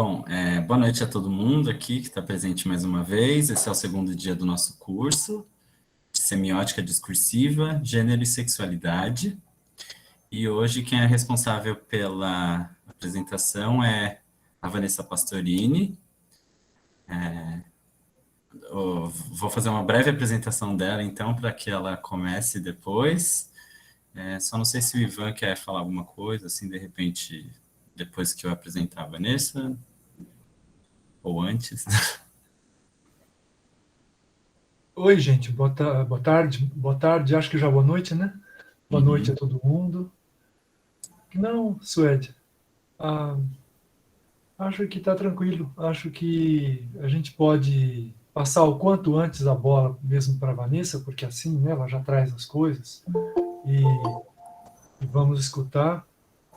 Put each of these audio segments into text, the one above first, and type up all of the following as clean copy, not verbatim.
Bom, boa noite a todo mundo aqui que está presente mais uma vez. Esse é o segundo dia do nosso curso de Semiótica Discursiva, Gênero e Sexualidade. E hoje quem é responsável pela apresentação é a Vanessa Pastorini. Vou fazer uma breve apresentação dela, então, para que ela comece depois. Só não sei se o Ivan quer falar alguma coisa, assim, de repente, depois que eu apresentar a Vanessa, ou antes. Oi, gente, boa tarde, acho que já boa noite, né? Boa noite a todo mundo. Não, Suede, ah, acho que está tranquilo, acho que a gente pode passar o quanto antes a bola mesmo para a Vanessa, porque assim, né, ela já traz as coisas, e vamos escutar,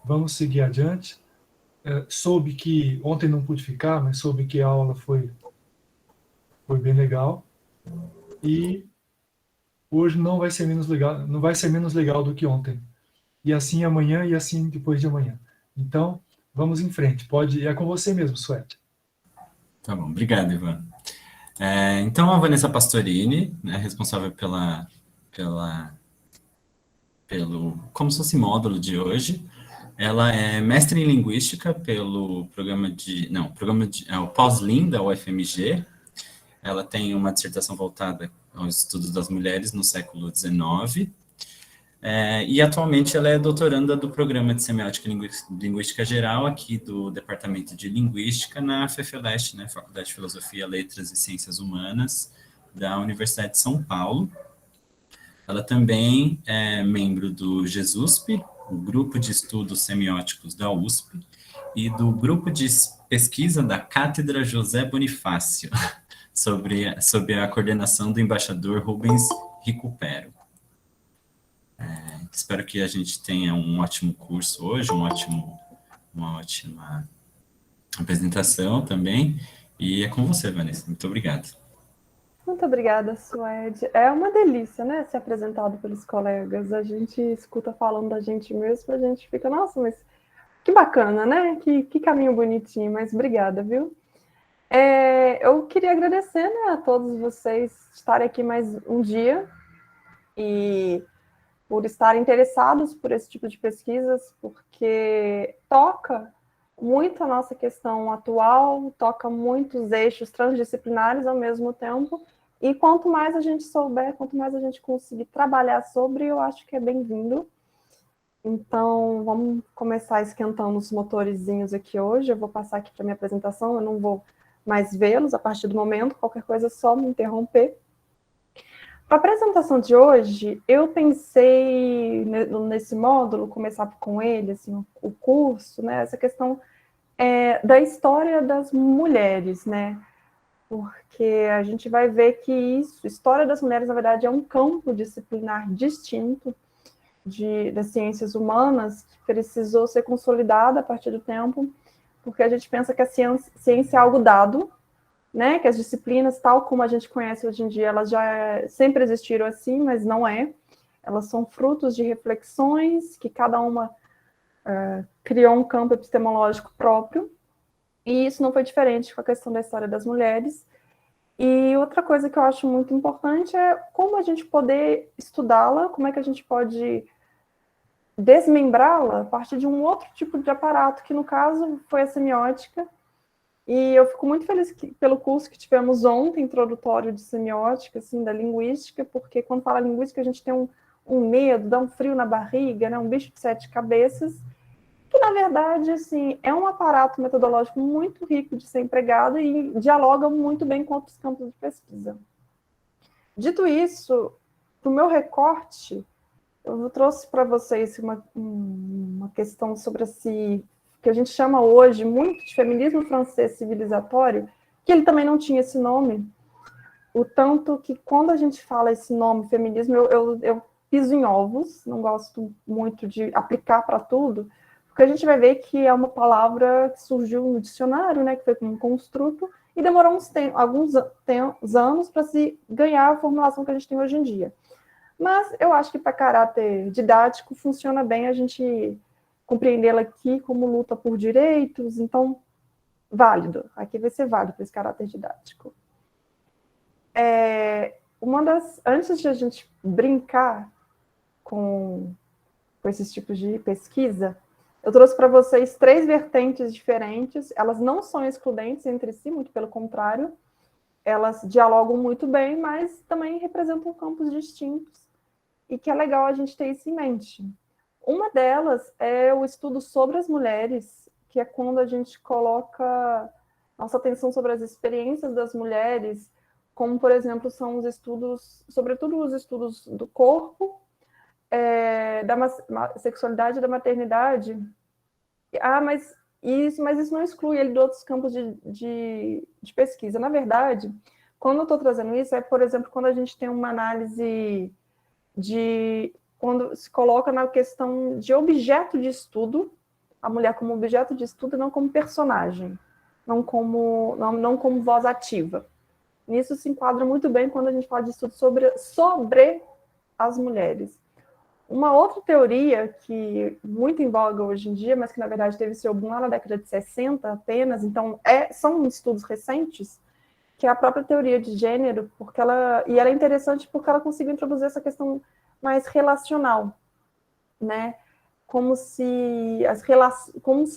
vamos seguir adiante. Soube que, ontem não pude ficar, mas soube que a aula foi bem legal, e hoje não vai ser menos legal, não vai ser menos legal do que ontem. E assim amanhã e assim depois de amanhã. Então, vamos em frente. É com você mesmo, Suete. Tá bom, obrigado, Ivan. Então, a Vanessa Pastorini, né, responsável pelo como se fosse módulo de hoje, ela é mestre em Linguística pelo é o Pós-Lim da UFMG. Ela tem uma dissertação voltada aos estudos das mulheres no século XIX. E atualmente ela é doutoranda do Programa de Semiótica e Linguística Geral aqui do Departamento de Linguística na FEFELESH, né, Faculdade de Filosofia, Letras e Ciências Humanas da Universidade de São Paulo. Ela também é membro do GESUSP, o Grupo de Estudos Semióticos da USP, e do Grupo de Pesquisa da Cátedra José Bonifácio, sob a coordenação do embaixador Rubens Recupero. Espero que a gente tenha um ótimo curso hoje, uma ótima apresentação também. E é com você, Vanessa. Muito obrigado. Muito obrigada, Suede. É uma delícia, né, ser apresentado pelos colegas. A gente escuta falando da gente mesmo, a gente fica, nossa, mas que bacana, né? Que caminho bonitinho, mas obrigada, viu? Eu queria agradecer, né, a todos vocês estarem aqui mais um dia e por estarem interessados por esse tipo de pesquisas, porque toca muito a nossa questão atual, toca muitos eixos transdisciplinares ao mesmo tempo, e quanto mais a gente souber, quanto mais a gente conseguir trabalhar sobre, eu acho que é bem-vindo. Então, vamos começar esquentando os motorizinhos aqui hoje. Eu vou passar aqui para a minha apresentação, eu não vou mais vê-los a partir do momento, qualquer coisa é só me interromper. Para a apresentação de hoje, eu pensei nesse módulo, começar com ele, assim, o curso, né, essa questão da história das mulheres, né, porque a gente vai ver que história das mulheres, na verdade, é um campo disciplinar distinto das ciências humanas, que precisou ser consolidada a partir do tempo, porque a gente pensa que a ciência é algo dado, né, que as disciplinas, tal como a gente conhece hoje em dia, elas já sempre existiram assim, mas não é. Elas são frutos de reflexões, que cada uma criou um campo epistemológico próprio, e isso não foi diferente com a questão da história das mulheres. E outra coisa que eu acho muito importante é como a gente poder estudá-la, como é que a gente pode desmembrá-la a partir de um outro tipo de aparato, que no caso foi a semiótica. E eu fico muito feliz pelo curso que tivemos ontem, introdutório de semiótica, assim, da linguística, porque quando fala linguística a gente tem um medo, dá um frio na barriga, né, um bicho de sete cabeças, que na verdade assim, é um aparato metodológico muito rico de ser empregado e dialoga muito bem com outros campos de pesquisa. Dito isso, para o meu recorte, eu trouxe para vocês uma questão sobre que a gente chama hoje muito de feminismo francês civilizatório, que ele também não tinha esse nome, o tanto que quando a gente fala esse nome, feminismo, eu piso em ovos, não gosto muito de aplicar para tudo, porque a gente vai ver que é uma palavra que surgiu no dicionário, né, que foi como um construto, e demorou alguns anos para se ganhar a formulação que a gente tem hoje em dia. Mas eu acho que para caráter didático funciona bem a gente compreendê-la aqui como luta por direitos. Então, válido. Aqui vai ser válido esse caráter didático. Antes de a gente brincar com esses tipos de pesquisa, eu trouxe para vocês 3 vertentes diferentes. Elas não são excludentes entre si, muito pelo contrário. Elas dialogam muito bem, mas também representam campos distintos. E que é legal a gente ter isso em mente. Uma delas é o estudo sobre as mulheres, que é quando a gente coloca nossa atenção sobre as experiências das mulheres, como, por exemplo, são os estudos, sobretudo os estudos do corpo, da sexualidade e da maternidade. Mas isso não exclui ele de outros campos de pesquisa. Na verdade, quando eu estou trazendo isso, por exemplo, quando a gente tem uma análise quando se coloca na questão de objeto de estudo, a mulher como objeto de estudo e não como personagem, não como voz ativa. Nisso se enquadra muito bem quando a gente fala de estudo sobre as mulheres. Uma outra teoria que muito em voga hoje em dia, mas que na verdade teve seu boom lá na década de 60 apenas, então são estudos recentes, que é a própria teoria de gênero, e ela é interessante porque ela conseguiu introduzir essa questão mais relacional, né? Como se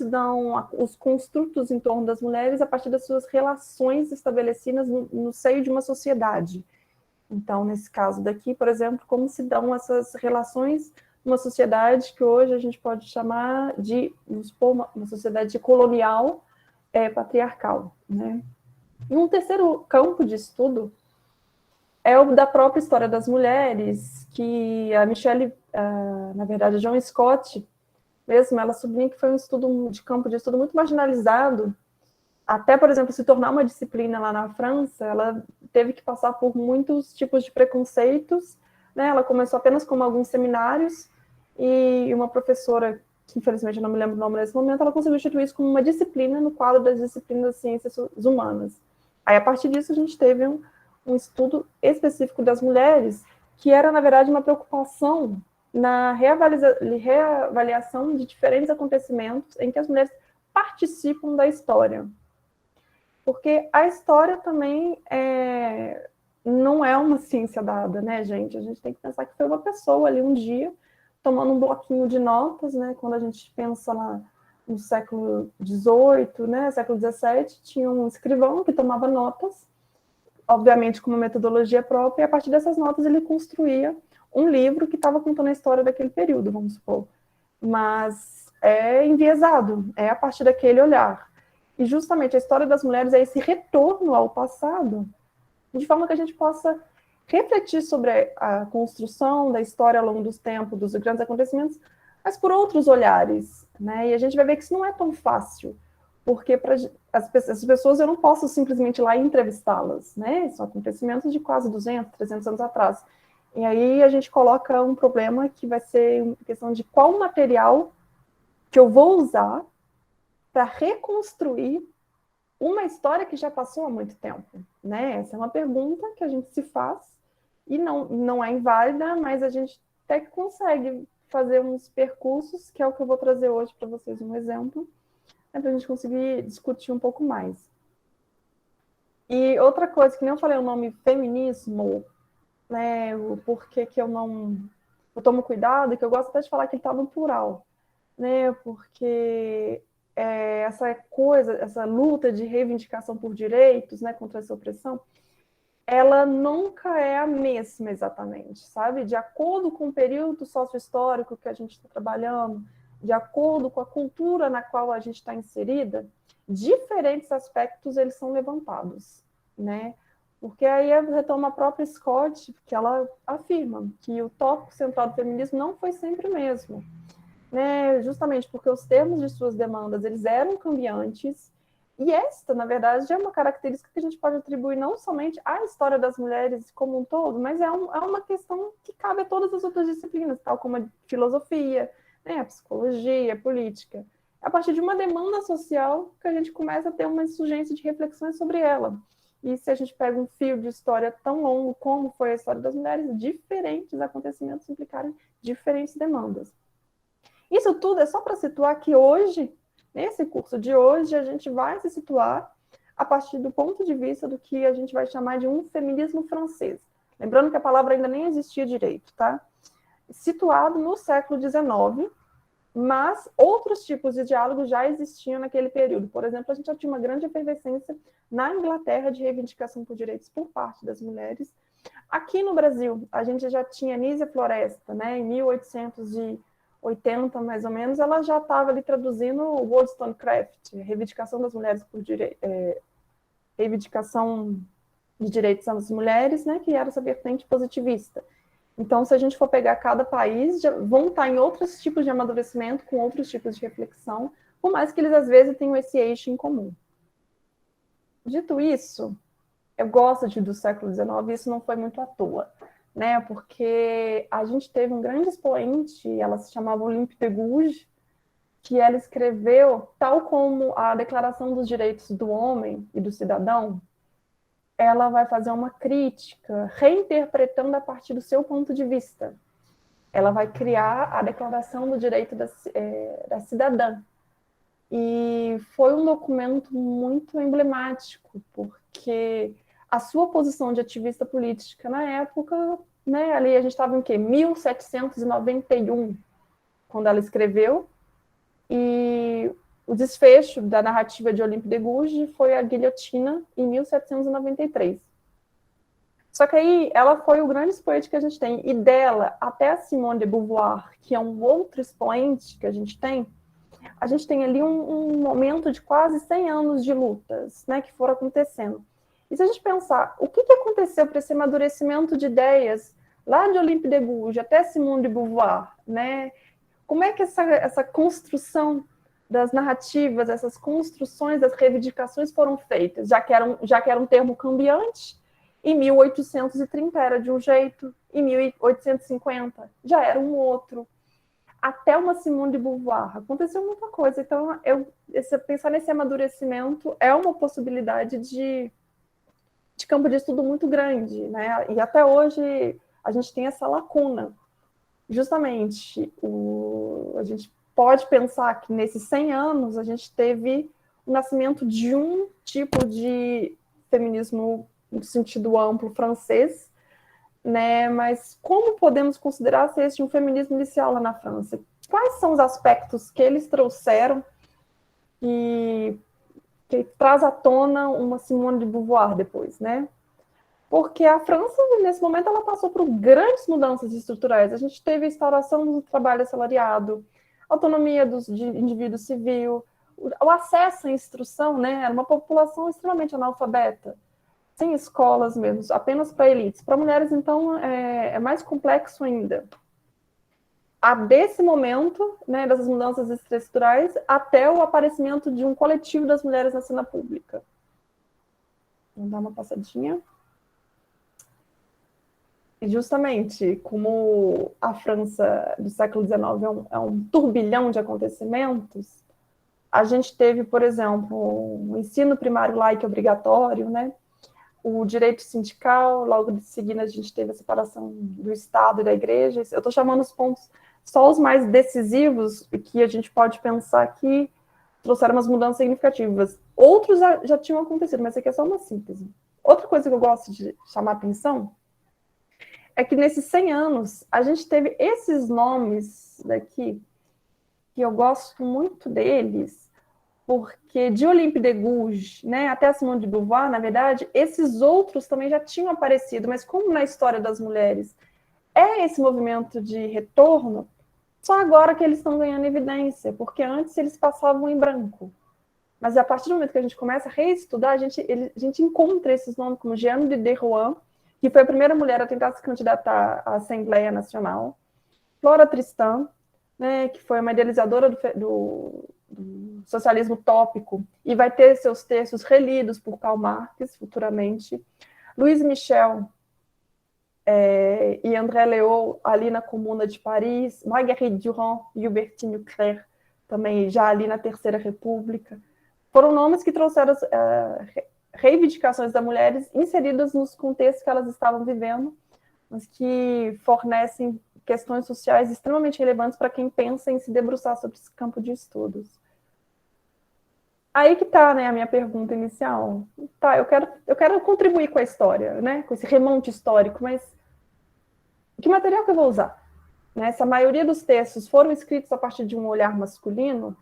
dão os construtos em torno das mulheres a partir das suas relações estabelecidas no seio de uma sociedade. Então, nesse caso daqui, por exemplo, como se dão essas relações numa sociedade que hoje a gente pode chamar de uma sociedade colonial patriarcal, né? E um terceiro campo de estudo é o da própria história das mulheres, que a Michelle, na verdade, a John Scott, mesmo, ela sublinha que foi um estudo de campo de estudo muito marginalizado. Até, por exemplo, se tornar uma disciplina lá na França, ela teve que passar por muitos tipos de preconceitos, né? Ela começou apenas com alguns seminários, e uma professora, que infelizmente eu não me lembro o nome nesse momento, ela conseguiu instituir isso como uma disciplina no quadro das disciplinas de ciências humanas. Aí, a partir disso, a gente teve um estudo específico das mulheres, que era, na verdade, uma preocupação na reavaliação de diferentes acontecimentos em que as mulheres participam da história. Porque a história também não é uma ciência dada, né, gente? A gente tem que pensar que foi uma pessoa ali um dia, tomando um bloquinho de notas, né? Quando a gente pensa lá no século XVIII, né, século XVII, tinha um escrivão que tomava notas, obviamente com uma metodologia própria, e a partir dessas notas ele construía um livro que estava contando a história daquele período, vamos supor. Mas é enviesado, é a partir daquele olhar. E justamente a história das mulheres é esse retorno ao passado, de forma que a gente possa refletir sobre a construção da história ao longo dos tempos, dos grandes acontecimentos, mas por outros olhares, né? E a gente vai ver que isso não é tão fácil, porque para as pessoas eu não posso simplesmente ir lá e entrevistá-las, né? São acontecimentos de quase 200, 300 anos atrás. E aí a gente coloca um problema que vai ser uma questão de qual material que eu vou usar para reconstruir uma história que já passou há muito tempo, né? Essa é uma pergunta que a gente se faz e não é inválida, mas a gente até que consegue fazer uns percursos, que é o que eu vou trazer hoje para vocês um exemplo, para a gente conseguir discutir um pouco mais. E outra coisa, que nem eu falei o nome feminismo, né? O porquê que eu tomo cuidado, que eu gosto até de falar que ele está no plural, né? Porque essa luta de reivindicação por direitos, né, contra essa opressão, ela nunca é a mesma exatamente, sabe? De acordo com o período sócio-histórico que a gente está trabalhando, de acordo com a cultura na qual a gente está inserida, diferentes aspectos eles são levantados, né? Porque aí eu retomo a própria Scott, que ela afirma que o tópico central do feminismo não foi sempre o mesmo, né? Justamente porque os termos de suas demandas eles eram cambiantes, e esta, na verdade, é uma característica que a gente pode atribuir não somente à história das mulheres como um todo, mas é uma questão que cabe a todas as outras disciplinas, tal como a filosofia, né? A psicologia, a política. É a partir de uma demanda social que a gente começa a ter uma insurgência de reflexões sobre ela. E se a gente pega um fio de história tão longo como foi a história das mulheres, diferentes acontecimentos implicaram diferentes demandas. Isso tudo é só para situar que hoje, Nesse curso de hoje, a gente vai se situar a partir do ponto de vista do que a gente vai chamar de um feminismo francês. Lembrando que a palavra ainda nem existia direito, tá? Situado no século XIX, mas outros tipos de diálogo já existiam naquele período. Por exemplo, a gente já tinha uma grande efervescência na Inglaterra de reivindicação por direitos por parte das mulheres. Aqui no Brasil, a gente já tinha Nízia Floresta, né, em 1880, mais ou menos, ela já estava ali traduzindo o Wollstonecraft, reivindicação das mulheres por reivindicação de direitos das mulheres, né, que era essa vertente positivista. Então, se a gente for pegar cada país, já vão estar em outros tipos de amadurecimento, com outros tipos de reflexão, por mais que eles, às vezes, tenham esse eixo em comum. Dito isso, eu gosto do século XIX, e isso não foi muito à toa, né? Porque a gente teve um grande expoente, ela se chamava Olympe de Gouges, que ela escreveu, tal como a Declaração dos Direitos do Homem e do Cidadão, ela vai fazer uma crítica, reinterpretando a partir do seu ponto de vista. Ela vai criar a Declaração do Direito da Cidadã. E foi um documento muito emblemático, porque a sua posição de ativista política na época, né, ali a gente estava em quê? 1791, quando ela escreveu, e o desfecho da narrativa de Olympe de Gouges foi a guilhotina em 1793. Só que aí ela foi o grande expoente que a gente tem. E dela até a Simone de Beauvoir, que é um outro expoente que a gente tem ali um momento de quase 100 anos de lutas, né, que foram acontecendo. E se a gente pensar, o que aconteceu para esse amadurecimento de ideias lá de Olympe de Gouges até Simone de Beauvoir, né? Como é que essa construção das narrativas, essas construções das reivindicações foram feitas, já que era um termo cambiante, em 1830 era de um jeito, em 1850 já era um outro, até uma Simone de Beauvoir, aconteceu muita coisa. Então, pensar nesse amadurecimento é uma possibilidade de campo de estudo muito grande, né? E até hoje a gente tem essa lacuna. Justamente, a gente pode pensar que nesses 100 anos a gente teve o nascimento de um tipo de feminismo no sentido amplo francês, né? Mas como podemos considerar se esse um feminismo inicial lá na França? Quais são os aspectos que eles trouxeram que traz à tona uma Simone de Beauvoir depois, né? Porque a França, nesse momento, ela passou por grandes mudanças estruturais. A gente teve a instauração do trabalho assalariado, autonomia de indivíduo civil, o acesso à instrução, né? Era uma população extremamente analfabeta, sem escolas mesmo, apenas para elites. Para mulheres, então, é mais complexo ainda. Desse momento, né, dessas mudanças estruturais, até o aparecimento de um coletivo das mulheres na cena pública. Vamos dar uma passadinha. E justamente, como a França do século XIX é um turbilhão de acontecimentos, a gente teve, por exemplo, o ensino primário laico obrigatório, né? O direito sindical, logo de seguida a gente teve a separação do Estado e da Igreja. Eu estou chamando os pontos, só os mais decisivos, que a gente pode pensar que trouxeram umas mudanças significativas. Outros já tinham acontecido, mas isso aqui é só uma síntese. Outra coisa que eu gosto de chamar a atenção é que nesses 100 anos, a gente teve esses nomes daqui, que eu gosto muito deles, porque de Olympe de Gouges, né, até a Simone de Beauvoir, na verdade, esses outros também já tinham aparecido, mas como na história das mulheres é esse movimento de retorno, só agora que eles estão ganhando evidência, porque antes eles passavam em branco. Mas a partir do momento que a gente começa a reestudar, a gente encontra esses nomes como Jeanne de Derouan, que foi a primeira mulher a tentar se candidatar à Assembleia Nacional, Flora Tristan, né, que foi uma idealizadora do socialismo utópico, e vai ter seus textos relidos por Karl Marx futuramente, Louise Michel e André Leau, ali na Comuna de Paris, Marguerite Durand e Hubertine Leclerc, também já ali na Terceira República, foram nomes que trouxeram reivindicações das mulheres inseridas nos contextos que elas estavam vivendo, mas que fornecem questões sociais extremamente relevantes para quem pensa em se debruçar sobre esse campo de estudos. Aí que tá, né, a minha pergunta inicial. Tá, eu quero contribuir com a história, né, com esse remonte histórico, mas que material que eu vou usar? Né? Se a maioria dos textos foram escritos a partir de um olhar masculino,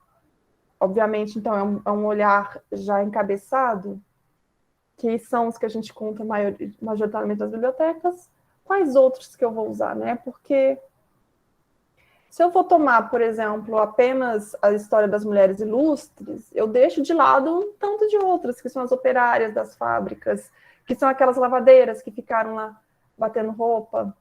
obviamente, então, é um olhar já encabeçado, que são os que a gente conta majoritariamente nas bibliotecas, quais outros que eu vou usar, né? Porque se eu for tomar, por exemplo, apenas a história das mulheres ilustres, eu deixo de lado um tanto de outras, que são as operárias das fábricas, que são aquelas lavadeiras que ficaram lá batendo roupa.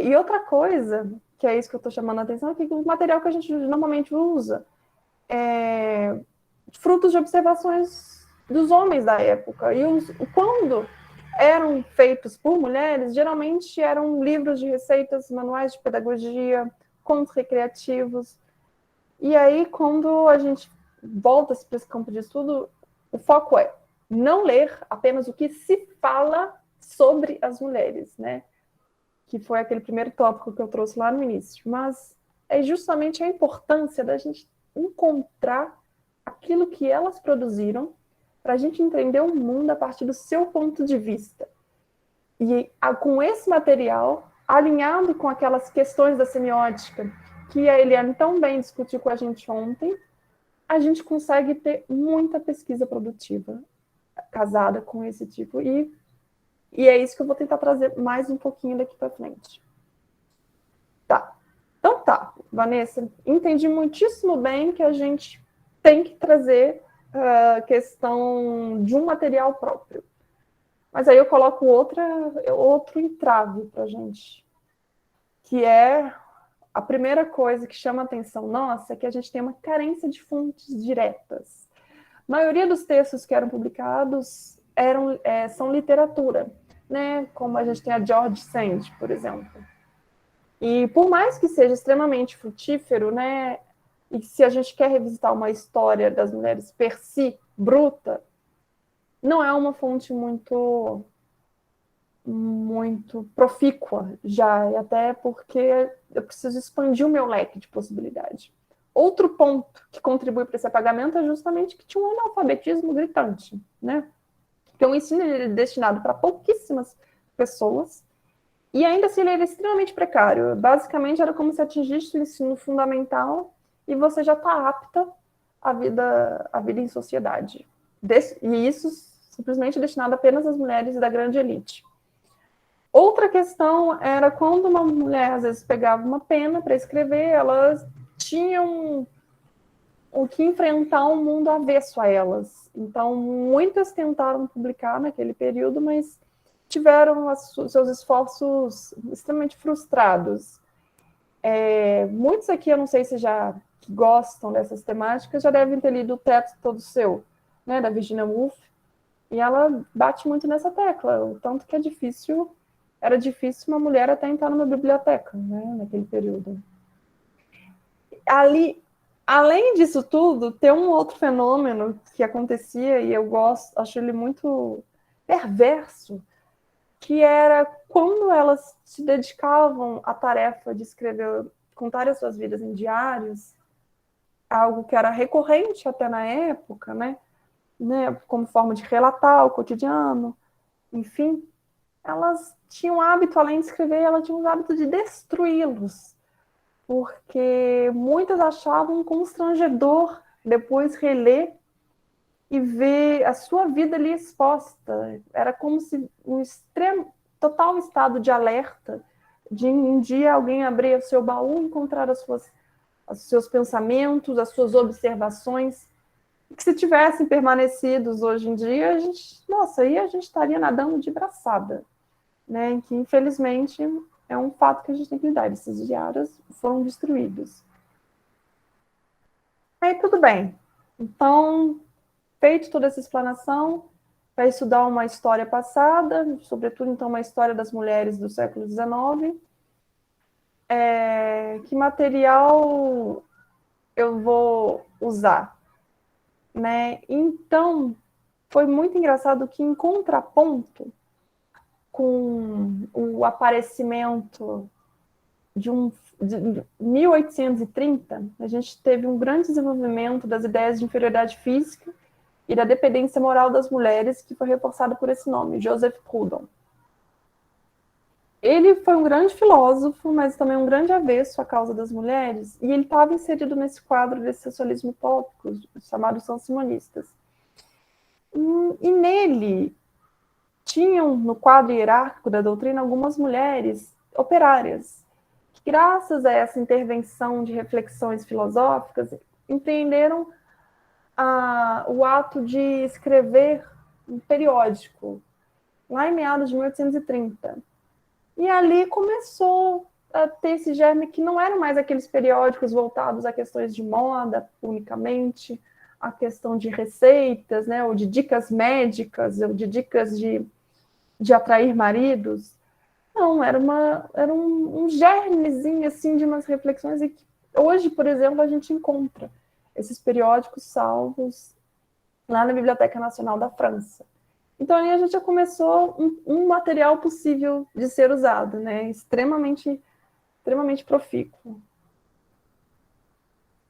E outra coisa, que é isso que eu estou chamando a atenção, é que o material que a gente normalmente usa é frutos de observações dos homens da época. E quando eram feitos por mulheres, geralmente eram livros de receitas, manuais de pedagogia, contos recreativos. E aí, quando a gente volta para esse campo de estudo, o foco é não ler apenas o que se fala sobre as mulheres, né? Que foi aquele primeiro tópico que eu trouxe lá no início. Mas é justamente a importância da gente encontrar aquilo que elas produziram para a gente entender o mundo a partir do seu ponto de vista. E com esse material, alinhado com aquelas questões da semiótica que a Eliane tão bem discutiu com a gente ontem, a gente consegue ter muita pesquisa produtiva casada com esse tipo. E é isso que eu vou tentar trazer mais um pouquinho daqui para frente. Tá. Então tá, Vanessa, entendi muitíssimo bem que a gente tem que trazer a questão de um material próprio. Mas aí eu coloco outro entrave para a gente, que é a primeira coisa que chama a atenção nossa, é que a gente tem uma carência de fontes diretas. A maioria dos textos que eram publicados são literatura, né? Como a gente tem a George Sand, por exemplo. E por mais que seja extremamente frutífero, né? E se a gente quer revisitar uma história das mulheres per si, bruta, não é uma fonte muito profícua já, e até porque eu preciso expandir o meu leque de possibilidade. Outro ponto que contribui para esse apagamento é justamente que tinha um analfabetismo gritante, né? Porque o ensino é destinado para pouquíssimas pessoas, e ainda assim ele era extremamente precário. Basicamente era como se atingisse o ensino fundamental e você já está apta à vida em sociedade. E isso simplesmente destinado apenas às mulheres da grande elite. Outra questão era quando uma mulher, às vezes, pegava uma pena para escrever, elas tinham o que enfrentar um mundo avesso a elas. Então, muitas tentaram publicar naquele período, mas tiveram seus esforços extremamente frustrados. Muitos aqui, eu não sei se já gostam dessas temáticas, já devem ter lido O Teto Todo Seu, né, da Virginia Woolf, e ela bate muito nessa tecla, o tanto que era difícil uma mulher até entrar numa biblioteca, né, naquele período. Ali, além disso tudo, tem um outro fenômeno que acontecia, e eu acho ele muito perverso, que era quando elas se dedicavam à tarefa de escrever, contar as suas vidas em diários, algo que era recorrente até na época, né, como forma de relatar o cotidiano, enfim, elas tinham o hábito, além de escrever, elas tinham o hábito de destruí-los, porque muitas achavam constrangedor depois reler e ver a sua vida ali exposta. Era como se um total estado de alerta, de um dia alguém abrir o seu baú e encontrar os seus pensamentos, as suas observações, que se tivessem permanecidos hoje em dia, aí a gente estaria nadando de braçada, né? Que infelizmente é um fato que a gente tem que lidar. Esses diários foram destruídos. Aí tudo bem. Então, feito toda essa explanação, para estudar uma história passada, sobretudo então uma história das mulheres do século XIX, que material eu vou usar? Né? Então, foi muito engraçado que, em contraponto com o aparecimento de 1830, a gente teve um grande desenvolvimento das ideias de inferioridade física e da dependência moral das mulheres, que foi reforçado por esse nome, Joseph Proudhon. Ele foi um grande filósofo, mas também um grande avesso à causa das mulheres, e ele estava inserido nesse quadro desse socialismo utópico, chamado Saint-Simonistas. E nele tinham, no quadro hierárquico da doutrina, algumas mulheres operárias, que, graças a essa intervenção de reflexões filosóficas, empreenderam o ato de escrever um periódico, lá em meados de 1830. E ali começou a ter esse germe que não eram mais aqueles periódicos voltados a questões de moda unicamente, a questão de receitas, né, ou de dicas médicas, ou de dicas de atrair maridos. Não, era um germezinho assim, de umas reflexões, e que hoje, por exemplo, a gente encontra esses periódicos salvos lá na Biblioteca Nacional da França. Então, aí a gente já começou um material possível de ser usado, né? Extremamente profícuo.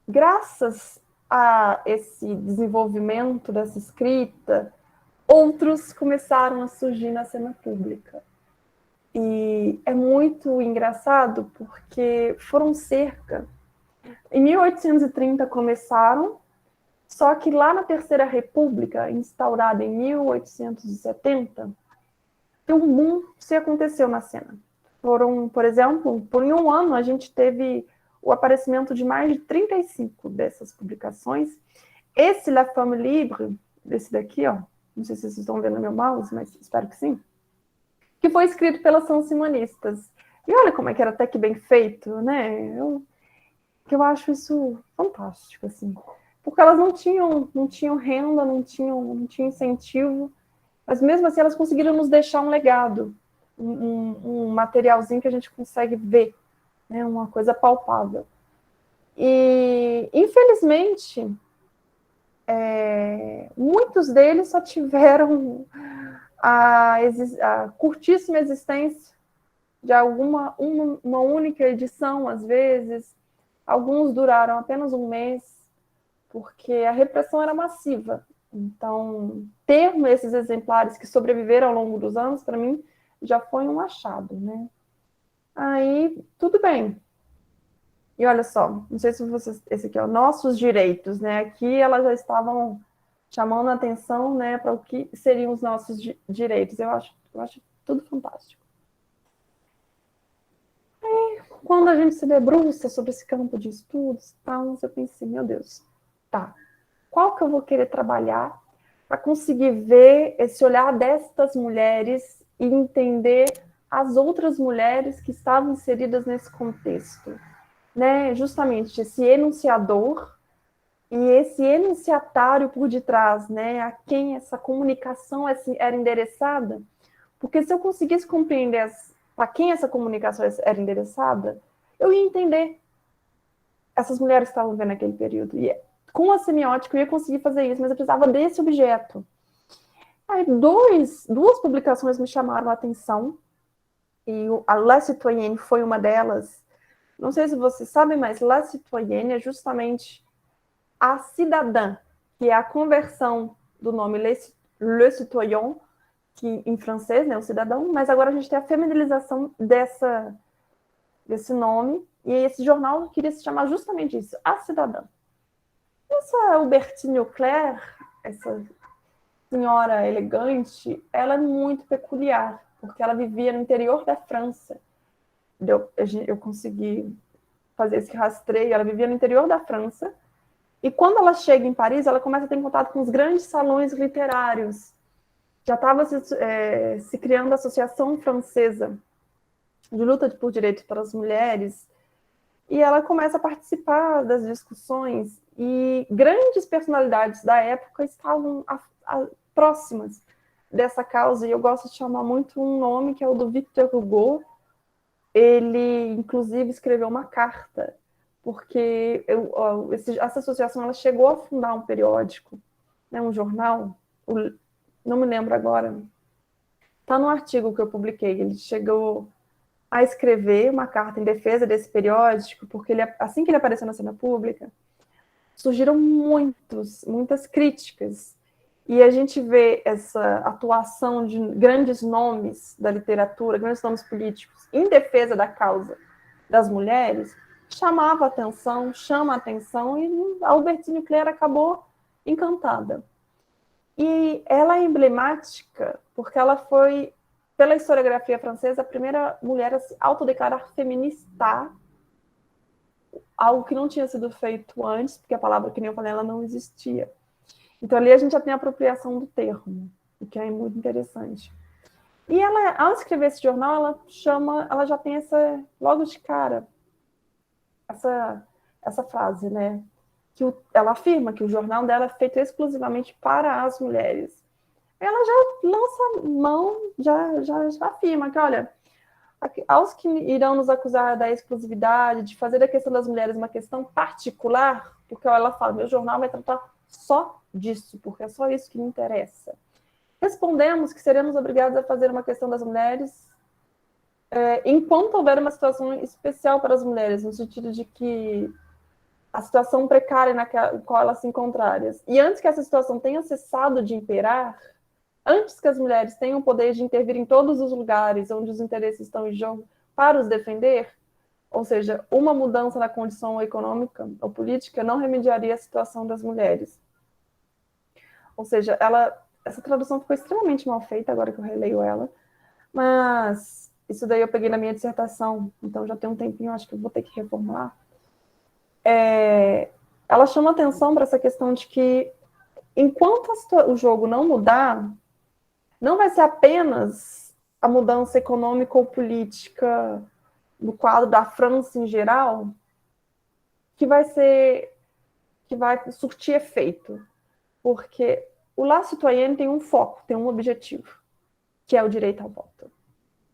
Graças a esse desenvolvimento dessa escrita, outros começaram a surgir na cena pública. E é muito engraçado porque foram cerca... Em 1830 começaram, só que lá na Terceira República, instaurada em 1870, um boom se aconteceu na cena. Foram, por exemplo, por um ano a gente teve o aparecimento de mais de 35 dessas publicações. Esse La Femme Libre, desse daqui, ó, não sei se vocês estão vendo meu mouse, mas espero que sim, que foi escrito pelas Saint-Simonistas. E olha como é que era até que bem feito, né? Eu acho isso fantástico, assim. Porque elas não tinham renda, não tinham incentivo, mas mesmo assim elas conseguiram nos deixar um legado, um materialzinho que a gente consegue ver, né, uma coisa palpável. E, infelizmente, muitos deles só tiveram a curtíssima existência de uma única edição, às vezes. Alguns duraram apenas um mês, porque a repressão era massiva. Então, ter esses exemplares que sobreviveram ao longo dos anos, para mim, já foi um achado, né? Aí, tudo bem. E olha só, não sei se vocês... Esse aqui é o Nossos Direitos, né? Aqui elas já estavam chamando a atenção, né, para o que seriam os nossos direitos. Eu acho tudo fantástico. Aí, quando a gente se debruça sobre esse campo de estudos, então, eu pensei, meu Deus, tá, qual que eu vou querer trabalhar para conseguir ver esse olhar destas mulheres e entender as outras mulheres que estavam inseridas nesse contexto, né? Justamente esse enunciador e esse enunciatário por detrás, né? A quem essa comunicação era endereçada, porque se eu conseguisse compreender para quem essa comunicação era endereçada, eu ia entender essas mulheres que estavam vendo naquele período. E com a semiótica eu ia conseguir fazer isso, mas eu precisava desse objeto. Aí duas publicações me chamaram a atenção, e a La Citoyenne foi uma delas. Não sei se vocês sabem, mas La Citoyenne é justamente a cidadã, que é a conversão do nome Le Citoyen, que em francês, né, o cidadão, mas agora a gente tem a feminilização desse nome, e esse jornal queria se chamar justamente isso, A Cidadã. Essa Albertine Auclair, essa senhora elegante, ela é muito peculiar, porque ela vivia no interior da França. Eu consegui fazer esse rastreio, ela vivia no interior da França, e quando ela chega em Paris, ela começa a ter contato com os grandes salões literários. Já estava se criando a Associação Francesa de Luta por Direitos para as Mulheres, e ela começa a participar das discussões, e grandes personalidades da época estavam próximas dessa causa, e eu gosto de chamar muito um nome que é o do Victor Hugo. Ele, inclusive, escreveu uma carta, porque essa associação ela chegou a fundar um periódico, né, um jornal, não me lembro agora, está no artigo que eu publiquei, ele chegou a escrever uma carta em defesa desse periódico, porque assim que ele apareceu na cena pública, surgiram muitas críticas. E a gente vê essa atuação de grandes nomes da literatura, grandes nomes políticos, em defesa da causa das mulheres, chama a atenção, e a Albertine Claire acabou encantada. E ela é emblemática porque ela foi, pela historiografia francesa, a primeira mulher a se autodeclarar feminista, algo que não tinha sido feito antes, porque a palavra, que nem eu falei, ela não existia. Então ali a gente já tem a apropriação do termo, o que é muito interessante. E ela, ao escrever esse jornal, ela já tem logo de cara, essa frase, né? Ela afirma que o jornal dela é feito exclusivamente para as mulheres. Ela já lança mão, já afirma que, olha, aos que irão nos acusar da exclusividade, de fazer da questão das mulheres uma questão particular, porque ela fala, meu jornal vai tratar só disso, porque é só isso que me interessa. Respondemos que seremos obrigados a fazer uma questão das mulheres enquanto houver uma situação especial para as mulheres, no sentido de que a situação precária na qual elas se encontrarem. E antes que essa situação tenha cessado de imperar, antes que as mulheres tenham o poder de intervir em todos os lugares onde os interesses estão em jogo para os defender, ou seja, uma mudança na condição econômica ou política não remediaria a situação das mulheres. Ou seja, essa tradução ficou extremamente mal feita, agora que eu releio ela, mas isso daí eu peguei na minha dissertação, então já tem um tempinho, acho que eu vou ter que reformular. Ela chama atenção para essa questão de que, enquanto o jogo não mudar, não vai ser apenas a mudança econômica ou política no quadro da França em geral que vai surtir efeito, porque o La Citoyenne tem um foco, tem um objetivo, que é o direito ao voto.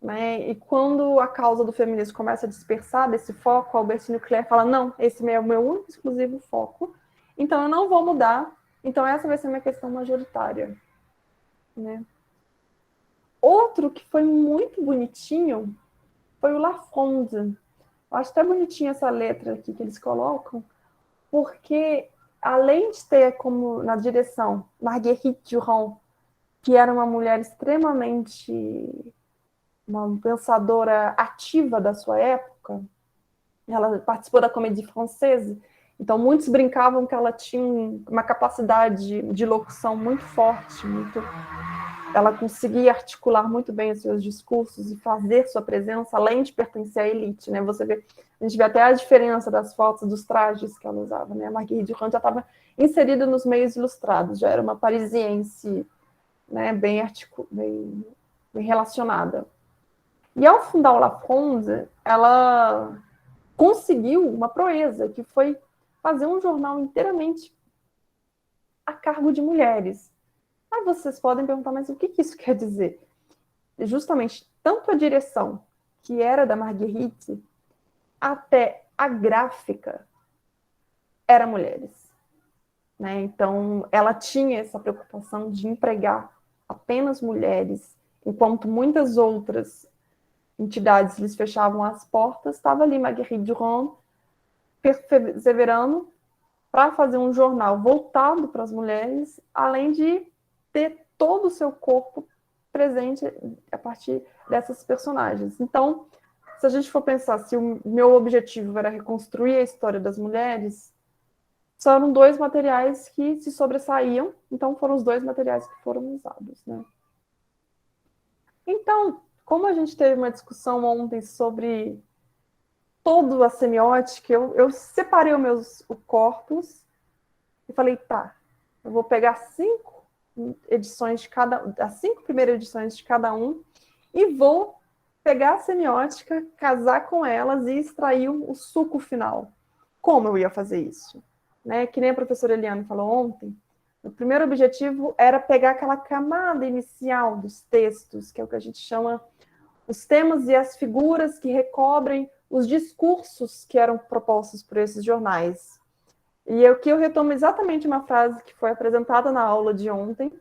Né? E quando a causa do feminismo começa a dispersar desse foco, a Albertine Claire fala, não, esse é o meu único exclusivo foco, então eu não vou mudar, então essa vai ser a minha questão majoritária. Né? Outro que foi muito bonitinho foi o La Fronde. Eu acho até bonitinha essa letra aqui que eles colocam, porque além de ter como na direção Marguerite Durand, que era uma mulher extremamente uma pensadora ativa da sua época, ela participou da Comédie Française, então muitos brincavam que ela tinha uma capacidade de locução muito forte, ela conseguia articular muito bem os seus discursos e fazer sua presença, além de pertencer à elite, né? A gente vê até a diferença das fotos, dos trajes que ela usava, né? A Marguerite Durand já estava inserida nos meios ilustrados, já era uma parisiense, né? bem relacionada. E ao fundar o La Fronde, ela conseguiu uma proeza, que foi fazer um jornal inteiramente a cargo de mulheres. Aí vocês podem perguntar, mas o que isso quer dizer? Justamente, tanto a direção, que era da Marguerite, até a gráfica, eram mulheres. Né? Então, ela tinha essa preocupação de empregar apenas mulheres, enquanto muitas outras entidades lhes fechavam as portas, estava ali Marguerite Durand perseverando para fazer um jornal voltado para as mulheres, além de ter todo o seu corpo presente a partir dessas personagens. Então, se a gente for pensar se o meu objetivo era reconstruir a história das mulheres, foram 2 materiais que se sobressaíam, então foram os 2 materiais que foram usados. Né? Então, como a gente teve uma discussão ontem sobre toda a semiótica, eu separei o corpus e falei, tá, eu vou pegar 5 edições de as 5 primeiras edições de cada um e vou pegar a semiótica, casar com elas e extrair o suco final. Como eu ia fazer isso? Né? Que nem a professora Eliane falou ontem, o primeiro objetivo era pegar aquela camada inicial dos textos, que é o que a gente chama os temas e as figuras que recobrem os discursos que eram propostos por esses jornais. E aqui eu retomo exatamente uma frase que foi apresentada na aula de ontem,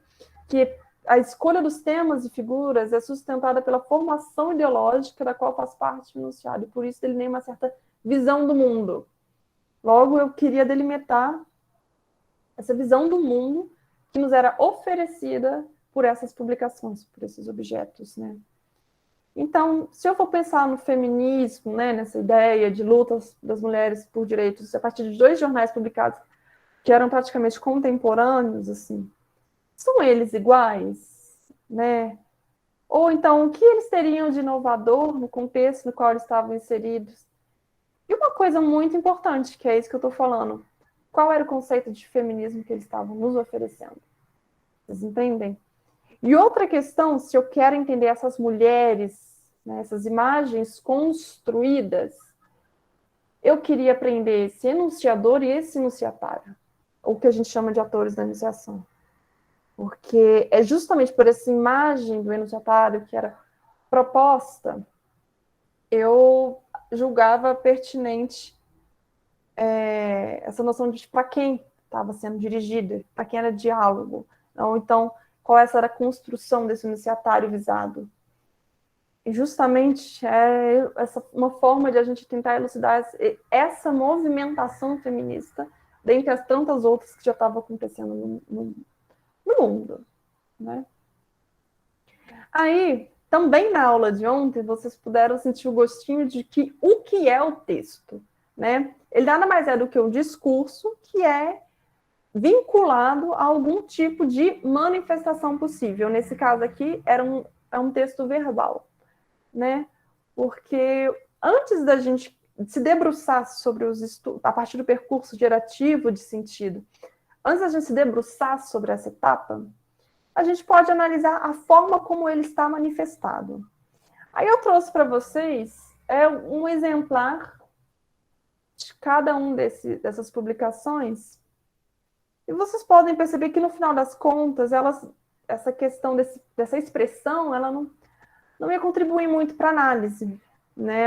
que a escolha dos temas e figuras é sustentada pela formação ideológica da qual faz parte o enunciado, e por isso ele tem uma certa visão do mundo. Logo, eu queria delimitar essa visão do mundo que nos era oferecida por essas publicações, por esses objetos, né? Então, se eu for pensar no feminismo, né, nessa ideia de lutas das mulheres por direitos, a partir de 2 jornais publicados que eram praticamente contemporâneos, assim, são eles iguais, né? Ou então, o que eles teriam de inovador no contexto no qual eles estavam inseridos? E uma coisa muito importante, que é isso que eu estou falando, qual era o conceito de feminismo que eles estavam nos oferecendo? Vocês entendem? E outra questão, se eu quero entender essas mulheres, né, essas imagens construídas, eu queria aprender esse enunciador e esse enunciatário, o que a gente chama de atores da enunciação. Porque é justamente por essa imagem do enunciatário que era proposta, eu julgava pertinente essa noção de para quem estava sendo dirigida, para quem era diálogo. Ou então, qual era a construção desse enunciatário visado. E justamente é uma forma de a gente tentar elucidar essa movimentação feminista, dentre as tantas outras que já estavam acontecendo no mundo, né? Aí, também na aula de ontem, vocês puderam sentir o gostinho de que o que é o texto, né? Ele nada mais é do que um discurso que é vinculado a algum tipo de manifestação possível. Nesse caso aqui, é um texto verbal, né? Porque antes da gente se debruçar sobre os estudos, a partir do percurso gerativo de sentido, antes da gente se debruçar sobre essa etapa, a gente pode analisar a forma como ele está manifestado. Aí eu trouxe para vocês um exemplar de cada um dessas publicações, e vocês podem perceber que, no final das contas, essa questão dessa expressão, ela não ia contribuir muito para a análise, né?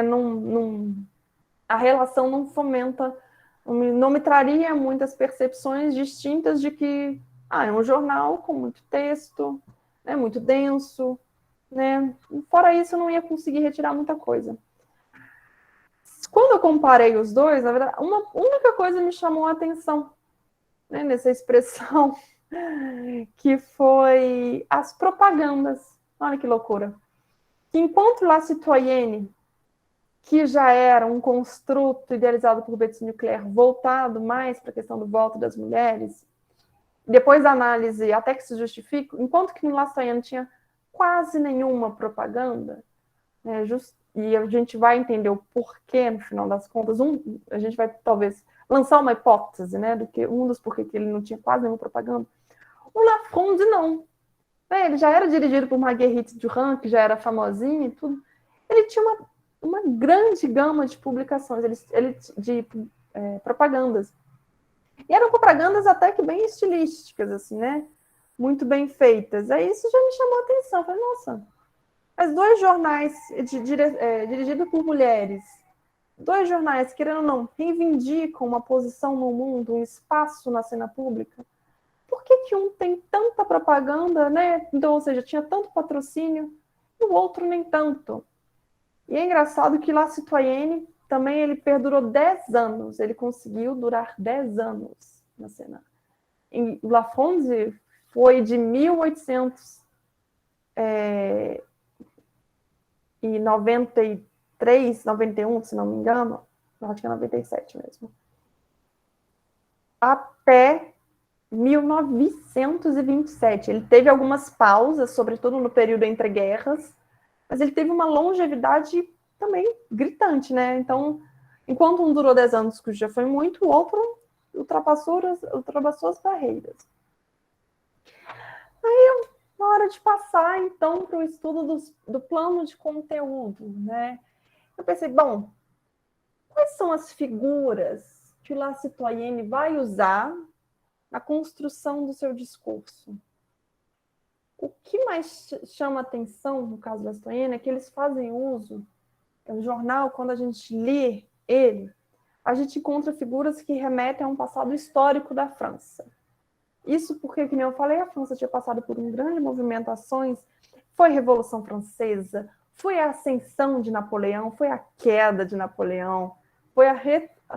A relação não fomenta, não me traria muitas percepções distintas de que é um jornal com muito texto, né, muito denso, né? Fora isso, eu não ia conseguir retirar muita coisa. Quando eu comparei os dois, na verdade, uma única coisa me chamou a atenção, né, nessa expressão, que foi as propagandas. Olha que loucura. Que enquanto La Citoyenne, que já era um construto idealizado por Béthice Leclerc, voltado mais para a questão do voto das mulheres, depois da análise, até que se justifica, enquanto que no La Citoyenne tinha quase nenhuma propaganda, né, e a gente vai entender o porquê, no final das contas, a gente vai talvez lançar uma hipótese, né, do que um dos porquê que ele não tinha quase nenhuma propaganda. O La Fronde não. Ele já era dirigido por Marguerite Durand, que já era famosinha e tudo. Ele tinha uma grande gama de publicações, de propagandas. E eram propagandas até que bem estilísticas, assim, né? Muito bem feitas. Aí isso já me chamou a atenção. Eu falei, nossa, mas 2 jornais dirigidos por mulheres, 2 jornais, querendo ou não, reivindicam uma posição no mundo, um espaço na cena pública. Por que um tem tanta propaganda, né? Então, ou seja, tinha tanto patrocínio, e o outro nem tanto. E é engraçado que La Citoyenne também ele perdurou 10 anos. Ele conseguiu durar 10 anos na cena. E La Fronde foi de 1893, 91, se não me engano. Acho que é 97 mesmo. Até 1927. Ele teve algumas pausas, sobretudo no período entre guerras, mas ele teve uma longevidade também gritante, né? Então, enquanto um durou 10 anos, que já foi muito, o outro ultrapassou as barreiras. Aí, na hora de passar, então, para o estudo do plano de conteúdo, né? Eu pensei, bom, quais são as figuras que La Citoyenne vai usar na construção do seu discurso? O que mais chama atenção, no caso da Citoyenne, é que eles fazem uso, o jornal, quando a gente lê ele, a gente encontra figuras que remetem a um passado histórico da França. Isso porque, como eu falei, a França tinha passado por um grande movimentações, foi a Revolução Francesa, foi a ascensão de Napoleão, foi a queda de Napoleão, foi o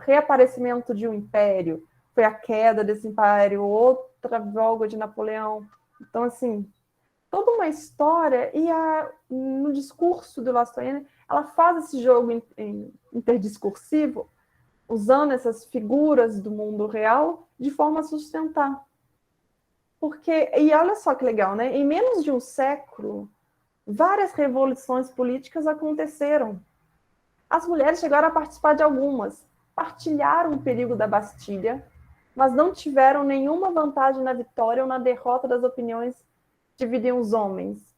reaparecimento de um império, foi a queda desse império, outra voga de Napoleão. Então, assim, toda uma história, e no discurso do Lastoliane, ela faz esse jogo interdiscursivo, usando essas figuras do mundo real de forma a sustentar. Porque, e olha só que legal, né? Em menos de um século, várias revoluções políticas aconteceram. As mulheres chegaram a participar de algumas, partilharam o perigo da Bastilha, mas não tiveram nenhuma vantagem na vitória ou na derrota das opiniões que dividiam os homens.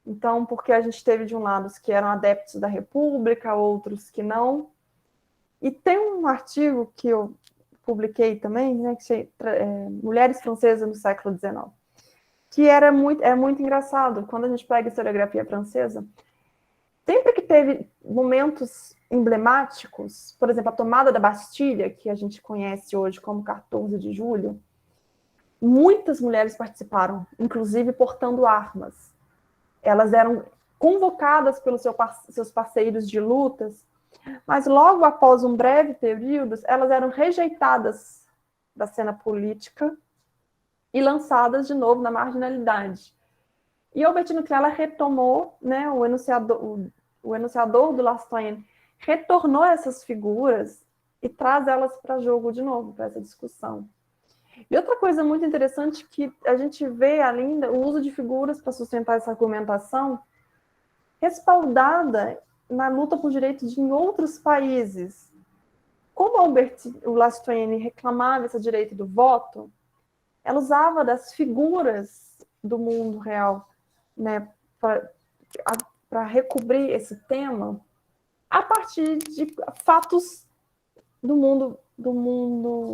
Então, porque a gente teve de um lado os que eram adeptos da República, outros que não. E tem um artigo que eu publiquei também, né, que chama Mulheres Francesas no século XIX, que é muito engraçado. Quando a gente pega a historiografia francesa, sempre que teve momentos emblemáticos, por exemplo, a tomada da Bastilha, que a gente conhece hoje como 14 de julho, muitas mulheres participaram, inclusive portando armas. Elas eram convocadas pelos seus parceiros de lutas, mas logo após um breve período, elas eram rejeitadas da cena política e lançadas de novo na marginalidade. E Albertine Klein retomou, né, o enunciador do Lastoliane retornou essas figuras e traz elas para jogo de novo, para essa discussão. E outra coisa muito interessante que a gente vê ainda o uso de figuras para sustentar essa argumentação, respaldada na luta por direitos em outros países. Como o Lastoliane reclamava esse direito do voto, ela usava das figuras do mundo real, né, para recobrir esse tema a partir de fatos do mundo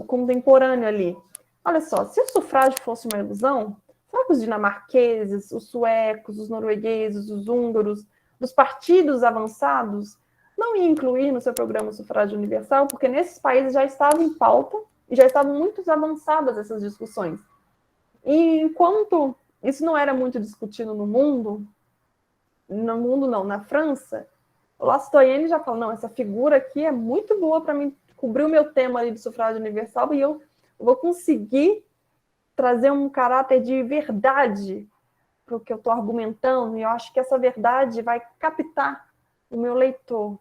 contemporâneo ali. Olha só, se o sufrágio fosse uma ilusão, será que os dinamarqueses, os suecos, os noruegueses, os húngaros, dos partidos avançados, não iam incluir no seu programa o sufrágio universal? Porque nesses países já estava em pauta e já estavam muito avançadas essas discussões. E enquanto isso não era muito discutido no mundo não, na França, o Lastoliane já falou, não, essa figura aqui é muito boa para mim cobrir o meu tema ali de sufrágio universal e eu vou conseguir trazer um caráter de verdade para o que eu estou argumentando, e eu acho que essa verdade vai captar o meu leitor.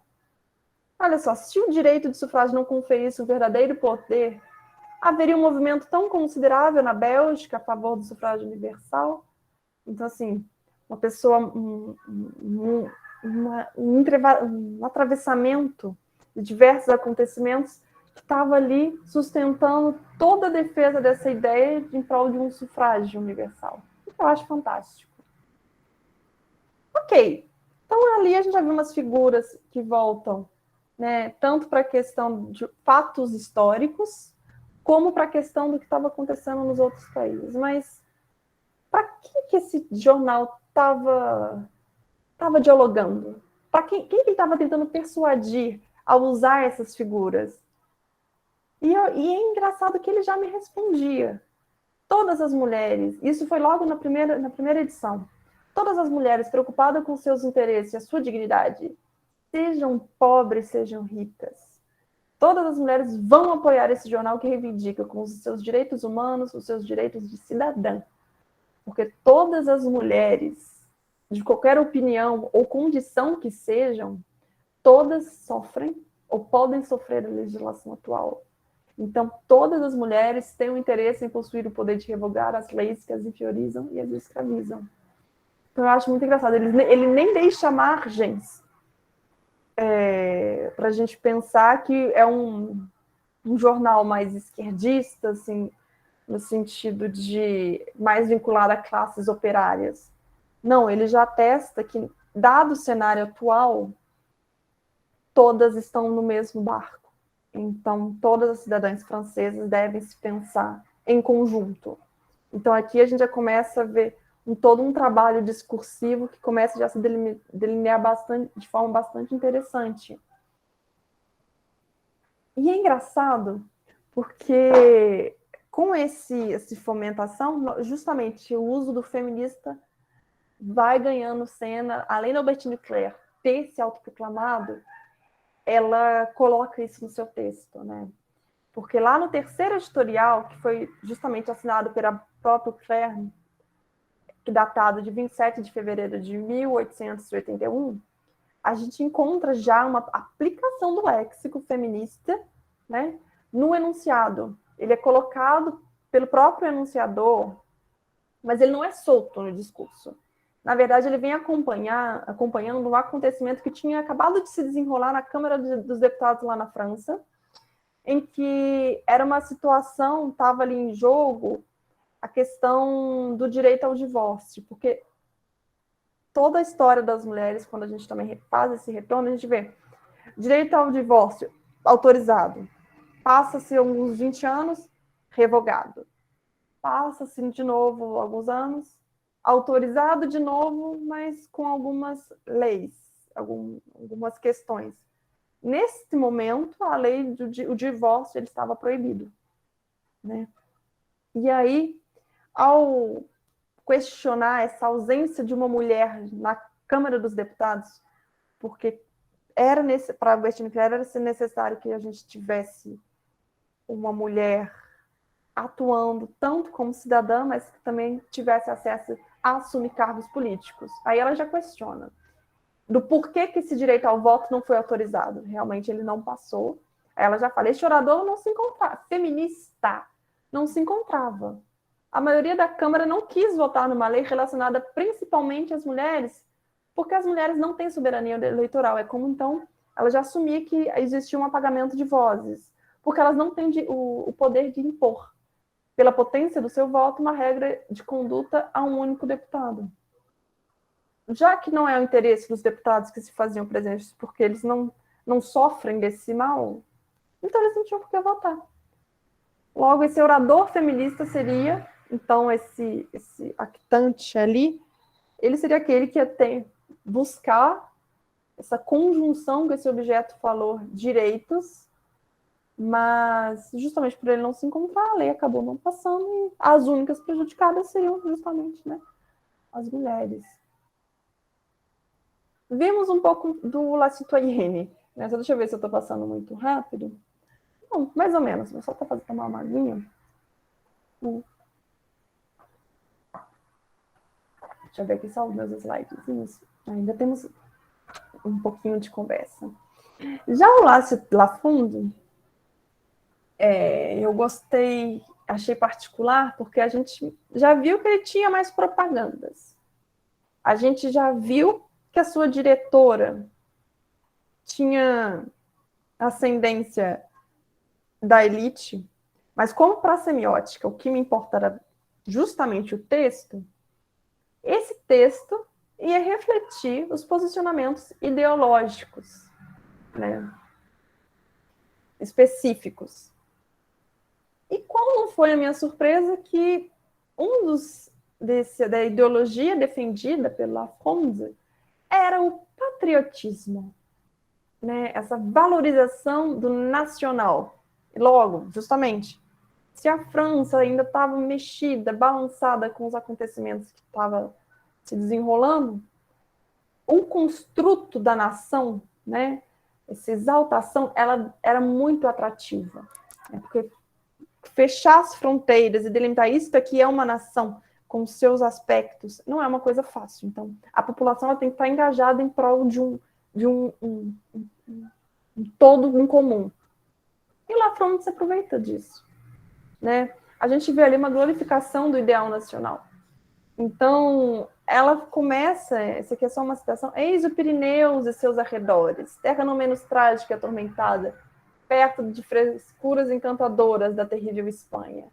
Olha só, se o direito de sufrágio não conferisse um verdadeiro poder, haveria um movimento tão considerável na Bélgica a favor do sufrágio universal. Então, assim, uma pessoa, um atravessamento de diversos acontecimentos que estava ali sustentando toda a defesa dessa ideia em prol de um sufrágio universal. Eu acho fantástico. Ok, então ali a gente já viu umas figuras que voltam, né, tanto para a questão de fatos históricos, como para a questão do que estava acontecendo nos outros países. Mas para que esse jornal estava dialogando? Para quem ele estava tentando persuadir ao usar essas figuras? E é engraçado que ele já me respondia. Todas as mulheres, isso foi logo na primeira edição, todas as mulheres preocupadas com seus interesses e a sua dignidade, sejam pobres, sejam ricas, todas as mulheres vão apoiar esse jornal que reivindica com os seus direitos humanos, os seus direitos de cidadã. Porque todas as mulheres, de qualquer opinião ou condição que sejam, todas sofrem ou podem sofrer a legislação atual. Então, todas as mulheres têm o interesse em possuir o poder de revogar as leis que as inferiorizam e as escravizam. Então, eu acho muito engraçado. Ele nem deixa margens para a gente pensar que é um jornal mais esquerdista, assim, no sentido de mais vinculado a classes operárias. Não, ele já atesta que, dado o cenário atual, todas estão no mesmo barco. Então, todas as cidadãs francesas devem se pensar em conjunto. Então, aqui a gente já começa a ver todo um trabalho discursivo que começa já a se delinear de forma bastante interessante. E é engraçado, porque com essa fomentação, justamente o uso do feminista vai ganhando cena, além da Albertine Claire ter se autoproclamado, ela coloca isso no seu texto, né? Porque lá no terceiro editorial, que foi justamente assinado pela própria Claire, datado de 27 de fevereiro de 1881, a gente encontra já uma aplicação do léxico feminista, né, no enunciado. Ele é colocado pelo próprio enunciador, mas ele não é solto no discurso. Na verdade, ele vem acompanhando um acontecimento que tinha acabado de se desenrolar na Câmara dos Deputados lá na França, em que era uma situação, estava ali em jogo a questão do direito ao divórcio, porque toda a história das mulheres, quando a gente também faz esse retorno, a gente vê direito ao divórcio autorizado, passa-se alguns 20 anos, revogado, passa-se de novo alguns anos, autorizado de novo, mas com algumas leis, algumas questões. Nesse momento, a lei do divórcio ele estava proibido, né? E aí, ao questionar essa ausência de uma mulher na Câmara dos Deputados, porque para a Albertine Claire era necessário que a gente tivesse uma mulher atuando tanto como cidadã, mas que também tivesse acesso a assumir cargos políticos. Aí ela já questiona do porquê que esse direito ao voto não foi autorizado. Realmente ele não passou. Aí ela já fala, este orador não se encontrava, feminista, não se encontrava. A maioria da Câmara não quis votar numa lei relacionada principalmente às mulheres, porque as mulheres não têm soberania eleitoral. É como, então, ela já assumia que existia um apagamento de vozes, porque elas não têm o poder de impor, pela potência do seu voto, uma regra de conduta a um único deputado. Já que não é o interesse dos deputados que se faziam presentes, porque eles não sofrem desse mal, então eles não tinham por que votar. Logo, esse orador feminista seria, então, esse actante ali, ele seria aquele que ia buscar essa conjunção com esse objeto falou direitos, mas justamente por ele não se encontrar, a lei acabou não passando e as únicas prejudicadas seriam justamente, né, as mulheres. Vimos um pouco do La Citoyenne, né? Só deixa eu ver se eu estou passando muito rápido. Não, mais ou menos, vou só para tomar uma aguinha. Deixa eu ver aqui só os meus slides. Ainda temos um pouquinho de conversa. Já o La Fond, eu gostei, achei particular, porque a gente já viu que ele tinha mais propagandas. A gente já viu que a sua diretora tinha ascendência da elite, mas como para a semiótica, o que me importa era justamente o texto, esse texto ia refletir os posicionamentos ideológicos, né, específicos. E qual não foi a minha surpresa que da ideologia defendida pela Fond era o patriotismo, né? Essa valorização do nacional. E logo, justamente, se a França ainda estava mexida, balançada com os acontecimentos que estavam se desenrolando, o construto da nação, né? Essa exaltação, ela era muito atrativa, né? Porque fechar as fronteiras e delimitar isso aqui é uma nação com seus aspectos, não é uma coisa fácil. Então, a população ela tem que estar engajada em prol de um todo em comum. E La Fond se aproveita disso, né? A gente vê ali uma glorificação do ideal nacional. Então, ela começa, essa aqui é só uma citação, eis o Pirineus e seus arredores, terra não menos trágica e atormentada, perto de frescuras encantadoras da terrível Espanha.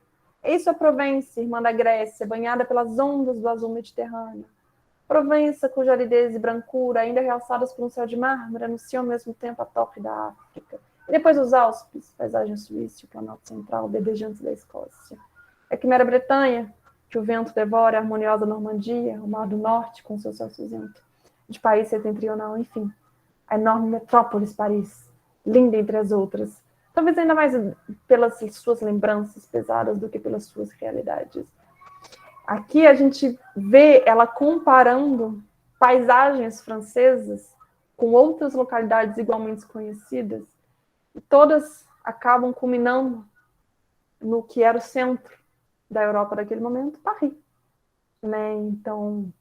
Eis a Provença, irmã da Grécia, banhada pelas ondas do azul mediterrâneo. Provença, cuja aridez e brancura, ainda realçadas por um céu de mármore, anunciam ao mesmo tempo a toque da África. E depois os Alpes, paisagem suíça, o Planalto Central, bebejantes da Escócia. A quimera Bretanha, que o vento devora, a harmoniosa Normandia, o Mar do Norte, com seu céu cinzento, de país setentrional, enfim. A enorme metrópolis Paris, linda entre as outras, talvez ainda mais pelas suas lembranças pesadas do que pelas suas realidades. Aqui a gente vê ela comparando paisagens francesas com outras localidades igualmente conhecidas, e todas acabam culminando no que era o centro da Europa daquele momento, Paris. Né? Então,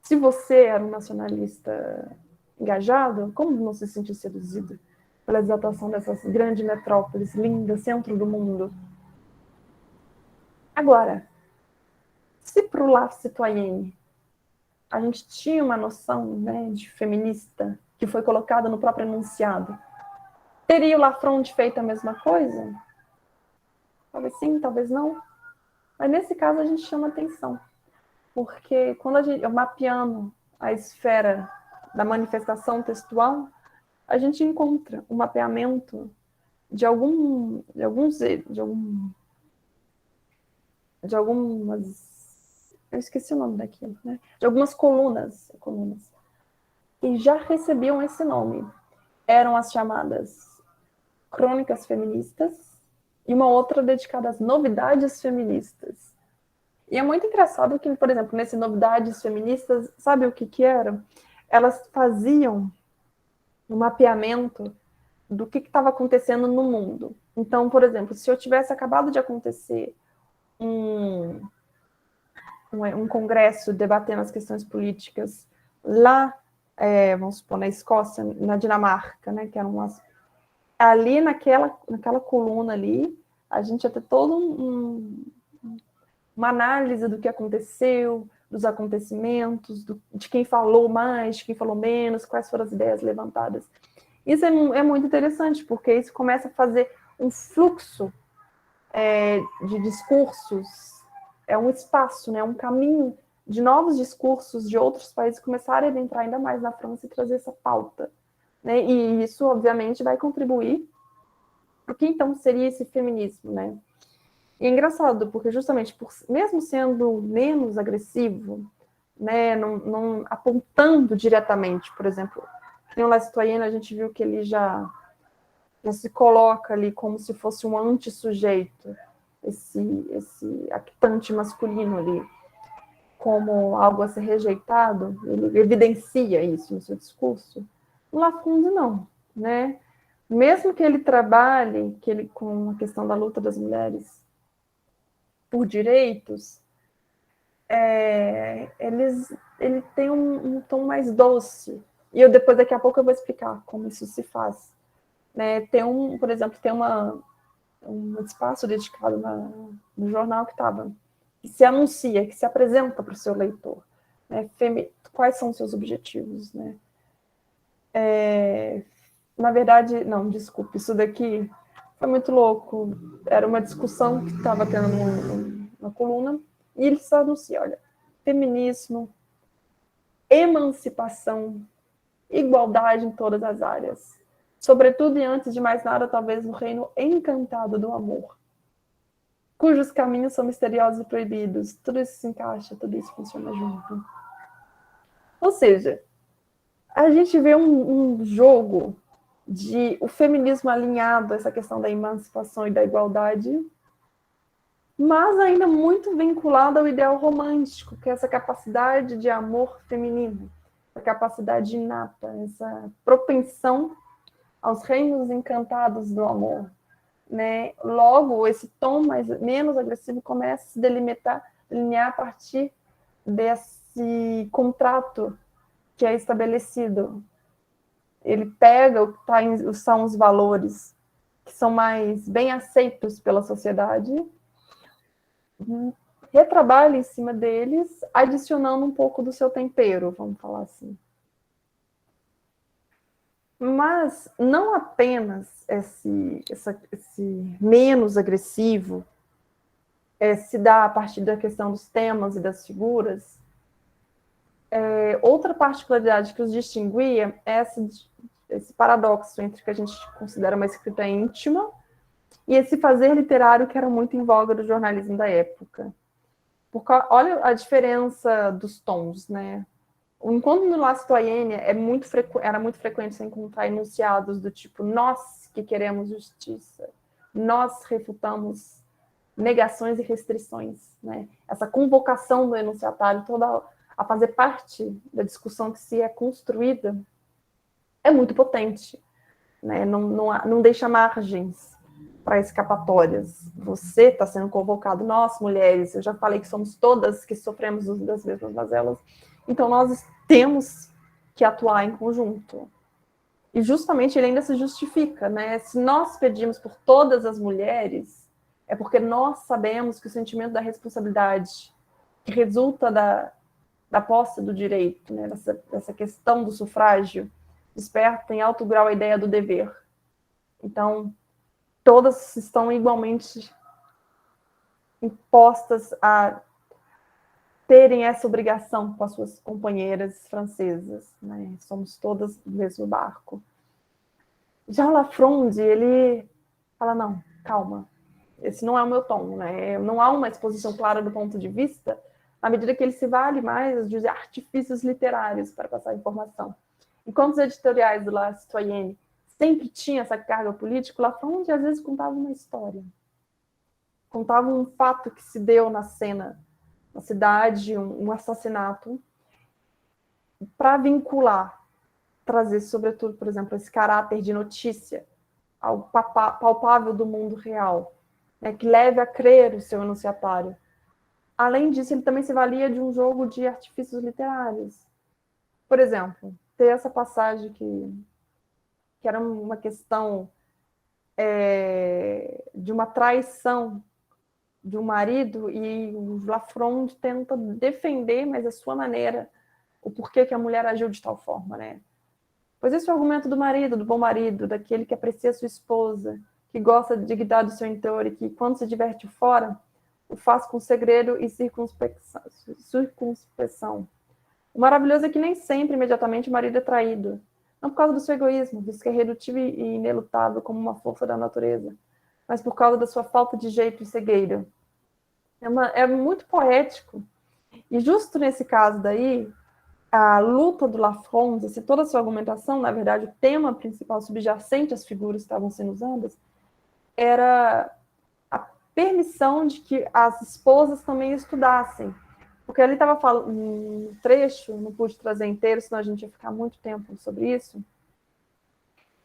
se você era um nacionalista engajado, como não se sentiu seduzido pela exaltação dessas grandes metrópoles, lindas, centro do mundo? Agora, se para o La Citoyenne a gente tinha uma noção, né, de feminista que foi colocada no próprio enunciado, teria o Lafronde feito a mesma coisa? Talvez sim, talvez não. Mas nesse caso a gente chama atenção, porque quando eu mapeando a esfera da manifestação textual, a gente encontra um mapeamento de algumas, eu esqueci o nome daquilo, né? De algumas colunas que já recebiam esse nome. Eram as chamadas Crônicas Feministas e uma outra dedicada às novidades feministas. E é muito engraçado que, por exemplo, nesse Novidades Feministas, sabe o que era? Elas faziam um mapeamento do que estava acontecendo no mundo. Então, por exemplo, se eu tivesse acabado de acontecer um congresso debatendo as questões políticas lá, vamos supor, na Escócia, na Dinamarca, né, que eram ali naquela coluna ali, a gente ia ter toda uma análise do que aconteceu, dos acontecimentos, de quem falou mais, de quem falou menos, quais foram as ideias levantadas. Isso é muito interessante, porque isso começa a fazer um fluxo de discursos, um espaço, né, um caminho de novos discursos de outros países começarem a entrar ainda mais na França e trazer essa pauta. Né? E isso, obviamente, vai contribuir para o que, então, seria esse feminismo. Né? E é engraçado, porque justamente, mesmo sendo menos agressivo, né, não apontando diretamente, por exemplo, em La Citoyenne, a gente viu que ele já se coloca ali como se fosse um antissujeito, esse actante masculino ali, como algo a ser rejeitado, ele evidencia isso no seu discurso. O Lafond não, né? Mesmo que ele trabalhe com a questão da luta das mulheres por direitos, ele tem um tom mais doce. E depois, daqui a pouco, eu vou explicar como isso se faz. Né? Por exemplo, tem um espaço dedicado no jornal que se anuncia, que se apresenta para o seu leitor. Né? Quais são os seus objetivos? Né? Na verdade, não, desculpe, isso daqui foi muito louco. Era uma discussão que estava tendo na coluna, e ele só anuncia, olha, feminismo, emancipação, igualdade em todas as áreas. Sobretudo e antes de mais nada, talvez no reino encantado do amor, cujos caminhos são misteriosos e proibidos. Tudo isso se encaixa, tudo isso funciona junto. Ou seja, a gente vê um jogo de o feminismo alinhado a essa questão da emancipação e da igualdade, mas ainda muito vinculado ao ideal romântico, que é essa capacidade de amor feminino, essa capacidade inata, essa propensão aos reinos encantados do amor. Né? Logo, esse tom menos agressivo começa a se delinear a partir desse contrato que é estabelecido. Ele pega o que são os valores que são mais bem aceitos pela sociedade, retrabalha em cima deles, adicionando um pouco do seu tempero, vamos falar assim. Mas não apenas esse menos agressivo se dá a partir da questão dos temas e das figuras. Outra particularidade que os distinguia é esse paradoxo entre o que a gente considera uma escrita íntima e esse fazer literário que era muito em voga do jornalismo da época. Porque olha a diferença dos tons, né? Enquanto no La Citoyenne era muito frequente você encontrar enunciados do tipo, nós nós que queremos justiça, nós refutamos negações e restrições, né? Essa convocação do enunciatário toda a fazer parte da discussão que se é construída é muito potente, né? Não deixa margens para escapatórias. Você está sendo convocado, nós, mulheres, eu já falei que somos todas que sofremos das mesmas mazelas, então nós temos que atuar em conjunto. E justamente ele ainda se justifica, né? Se nós pedimos por todas as mulheres, é porque nós sabemos que o sentimento da responsabilidade que resulta da posse do direito, né? Dessa questão do sufrágio, desperta em alto grau a ideia do dever. Então, todas estão igualmente impostas a terem essa obrigação com as suas companheiras francesas, né? Somos todas do mesmo barco. Já o Lafronde, ele fala, não, calma, esse não é o meu tom, né? Não há uma exposição clara do ponto de vista, à medida que ele se vale mais de artifícios literários para passar a informação. Enquanto os editoriais do La Citoyenne sempre tinham essa carga política, o Lafronde às vezes contava uma história, contava um fato que se deu na cena, na cidade, um assassinato, para vincular, trazer, sobretudo, por exemplo, esse caráter de notícia ao palpável do mundo real, né, que leve a crer o seu enunciatário. Além disso, ele também se valia de um jogo de artifícios literários. Por exemplo, ter essa passagem que era uma questão de uma traição de um marido, e o Lafronde tenta defender, mas a sua maneira, o porquê que a mulher agiu de tal forma, né? Pois esse é o argumento do marido, do bom marido, daquele que aprecia a sua esposa, que gosta da dignidade do seu interior e que, quando se diverte fora, o faz com segredo e circunspeção. O maravilhoso é que nem sempre, imediatamente, o marido é traído. Não por causa do seu egoísmo, visto que é redutível e inelutável como uma força da natureza, mas por causa da sua falta de jeito e cegueira. É muito poético. E justo nesse caso daí, a luta do Lafronde, se toda a sua argumentação, na verdade, o tema principal subjacente às figuras que estavam sendo usadas, era a permissão de que as esposas também estudassem. Porque ele estava falando um trecho, não pude trazer inteiro, senão a gente ia ficar muito tempo sobre isso,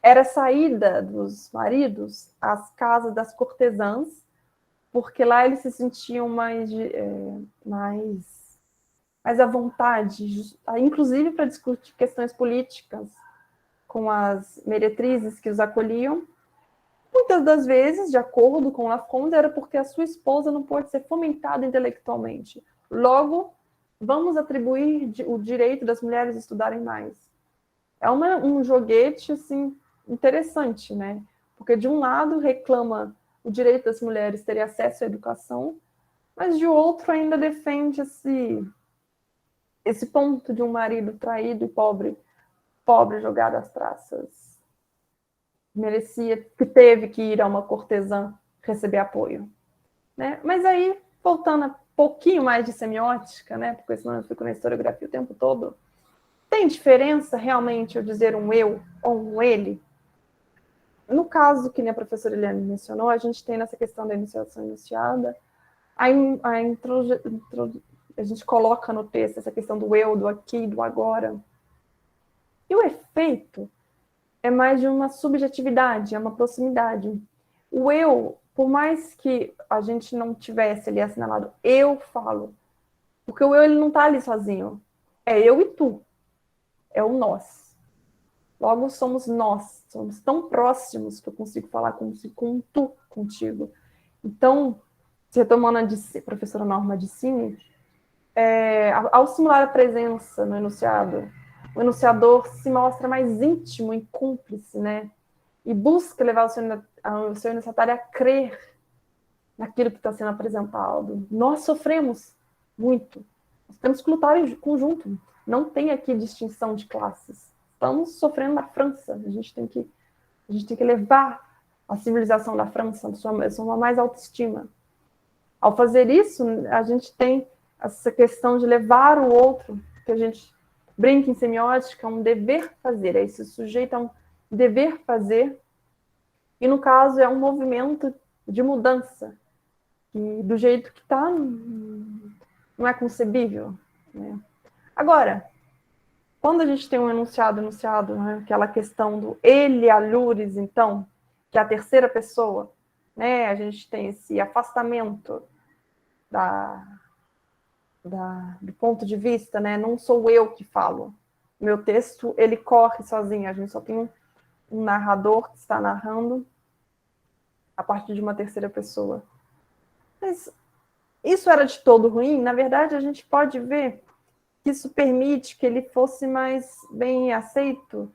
era a saída dos maridos às casas das cortesãs, porque lá eles se sentiam mais à vontade, inclusive para discutir questões políticas com as meretrizes que os acolhiam. Muitas das vezes, de acordo com Lafronde, era porque a sua esposa não pode ser fomentada intelectualmente. Logo, vamos atribuir o direito das mulheres estudarem mais. É um joguete assim, interessante, né? Porque, de um lado, reclama o direito das mulheres terem acesso à educação, mas, de outro, ainda defende esse ponto de um marido traído e pobre jogado às traças. Que teve que ir a uma cortesã receber apoio. Né? Mas aí, voltando a pouquinho mais de semiótica, né? Porque senão eu fico na historiografia o tempo todo, tem diferença realmente eu dizer um eu ou um ele? No caso que a professora Eliane mencionou, a gente tem nessa questão da enunciação enunciada, a gente coloca no texto essa questão do eu, do aqui, do agora. E o efeito é mais de uma subjetividade, é uma proximidade. O eu, por mais que a gente não tivesse ali assinalado, eu falo, porque o eu ele não está ali sozinho. É eu e tu. É o nós. Logo, somos nós. Somos tão próximos que eu consigo falar com tu, contigo. Então, retomando a professora Norma Dicini, ao simular a presença no enunciado, o enunciador se mostra mais íntimo e cúmplice, né? E busca levar o seu enunciatário a crer naquilo que está sendo apresentado. Nós sofremos muito. Nós temos que lutar em conjunto. Não tem aqui distinção de classes. Estamos sofrendo na França. A gente tem que levar a civilização da França a sua mais autoestima. Ao fazer isso, a gente tem essa questão de levar o outro, que a gente brinca em semiótica, um dever fazer. Esse sujeito é um dever fazer E, no caso, é um movimento de mudança, que, do jeito que está, não é concebível. Né? Agora, quando a gente tem um enunciado, né, aquela questão do ele, alures, então, que é a terceira pessoa, né, a gente tem esse afastamento do ponto de vista, né, não sou eu que falo. Meu texto, ele corre sozinho, a gente só tem um narrador que está narrando a partir de uma terceira pessoa. Mas isso era de todo ruim? Na verdade, a gente pode ver que isso permite que ele fosse mais bem aceito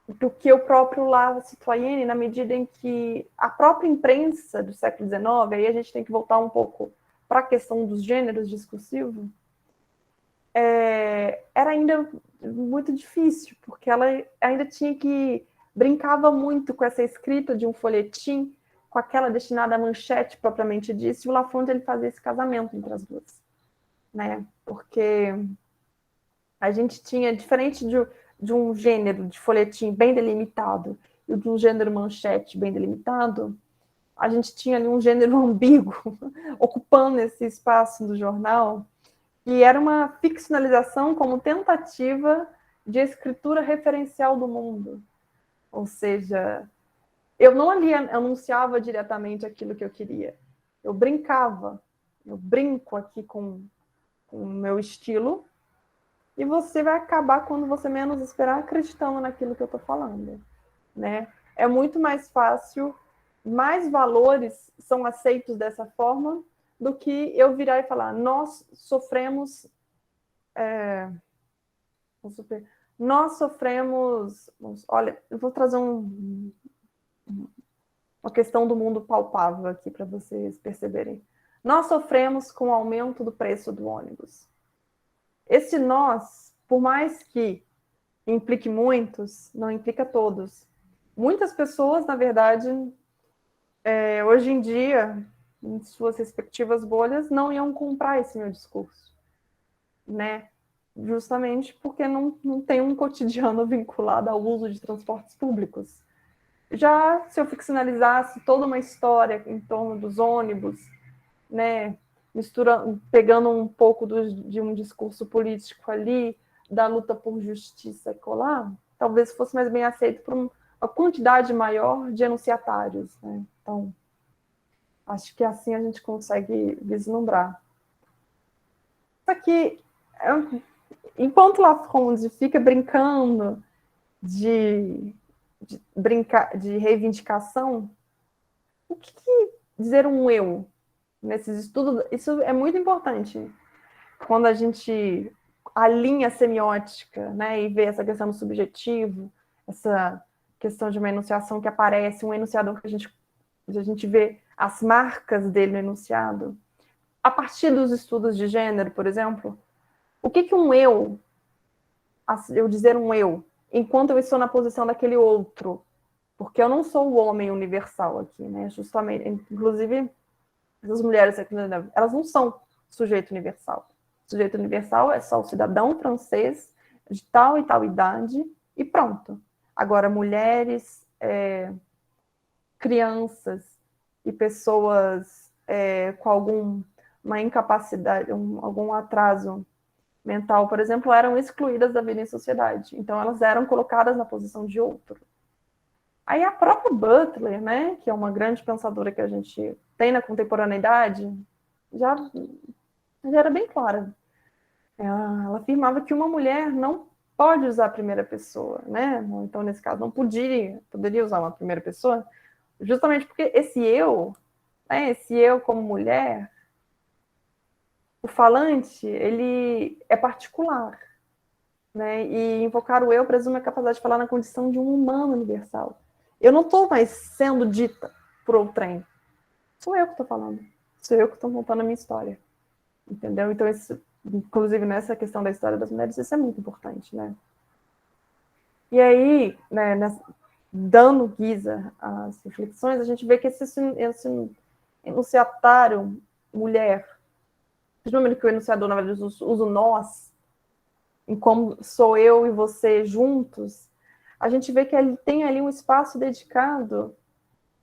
do que o próprio La Citoyenne, na medida em que a própria imprensa do século XIX, aí a gente tem que voltar um pouco para a questão dos gêneros discursivos, era ainda muito difícil, porque ela ainda tinha que brincava muito com essa escrita de um folhetim, com aquela destinada à manchete propriamente dita, e o Lafont ele fazia esse casamento entre as duas, né? Porque a gente tinha, diferente de um gênero de folhetim bem delimitado e de um gênero manchete bem delimitado, a gente tinha ali um gênero ambíguo ocupando esse espaço do jornal, e era uma ficcionalização como tentativa de escritura referencial do mundo. Ou seja, eu não ali anunciava diretamente aquilo que eu queria. Eu brincava. Eu brinco aqui com o meu estilo, e você vai acabar, quando você menos esperar, acreditando naquilo que eu estou falando. Né? É muito mais fácil, mais valores são aceitos dessa forma do que eu virar e falar, nós sofremos... Nós sofremos... Olha, eu vou trazer uma questão do mundo palpável aqui para vocês perceberem. Nós sofremos com o aumento do preço do ônibus. Esse nós, por mais que implique muitos, não implica todos. Muitas pessoas, na verdade, hoje em dia, em suas respectivas bolhas, não iam comprar esse meu discurso, né? Justamente porque não tem um cotidiano vinculado ao uso de transportes públicos. Já se eu ficcionalizasse toda uma história em torno dos ônibus, né, pegando um pouco de um discurso político ali, da luta por justiça colar, talvez fosse mais bem aceito por uma quantidade maior de enunciatários. Né? Então, acho que assim a gente consegue vislumbrar. Só que, enquanto Lafont fica brincando de reivindicação, o que dizer um eu nesses estudos? Isso é muito importante quando a gente alinha a semiótica, né, e vê essa questão do subjetivo, essa questão de uma enunciação que aparece, um enunciador que a gente vê as marcas dele no enunciado. A partir dos estudos de gênero, por exemplo, o que um eu dizer um eu, enquanto eu estou na posição daquele outro, porque eu não sou o homem universal aqui, né? Justamente, inclusive, as mulheres, elas não são sujeito universal. Sujeito universal é só o cidadão francês de tal e tal idade e pronto. Agora, mulheres, crianças e pessoas com alguma incapacidade, algum atraso mental, por exemplo, eram excluídas da vida em sociedade. Então, elas eram colocadas na posição de outro. Aí a própria Butler, né, que é uma grande pensadora que a gente tem na contemporaneidade, já era bem clara. Ela afirmava que uma mulher não pode usar a primeira pessoa, né? Então, nesse caso, não poderia usar uma primeira pessoa, justamente porque esse eu como mulher, o falante, ele é particular, né? E invocar o eu presume a capacidade de falar na condição de um humano universal. Eu não estou mais sendo dita por outrem. Sou eu que estou falando. Sou eu que estou contando a minha história. Entendeu? Então, isso, inclusive, nessa questão da história das mulheres, isso é muito importante, né? E aí, né, dando guisa às reflexões, a gente vê que esse enunciatário mulher, principalmente que o enunciador, na verdade, usa o nós, em como sou eu e você juntos, a gente vê que ele tem ali um espaço dedicado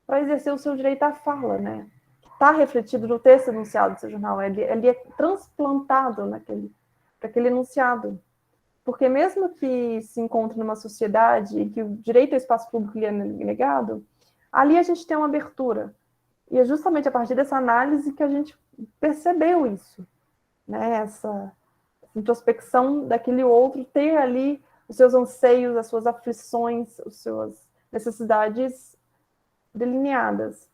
para exercer o seu direito à fala, né? Está refletido no texto enunciado do seu jornal, ele é transplantado para aquele enunciado. Porque mesmo que se encontre numa sociedade em que o direito ao espaço público lhe é negado, ali a gente tem uma abertura. E é justamente a partir dessa análise que a gente percebeu isso, né? Essa introspecção daquele outro, ter ali os seus anseios, as suas aflições, as suas necessidades delineadas.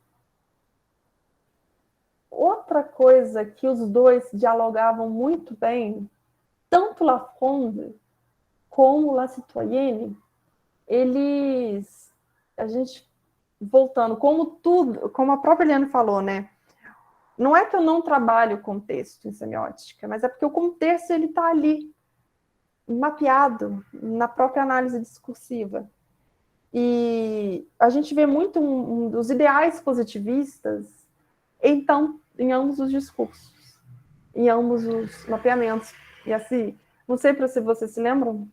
Outra coisa que os dois dialogavam muito bem, tanto Lafond como La Citoyenne, eles, a gente, voltando, como a própria Eliane falou, né? Não é que eu não trabalho com texto em semiótica, mas é porque o contexto ele está ali, mapeado na própria análise discursiva. E a gente vê muito dos ideais positivistas, então, em ambos os discursos, em ambos os mapeamentos. E assim, não sei se vocês se lembram,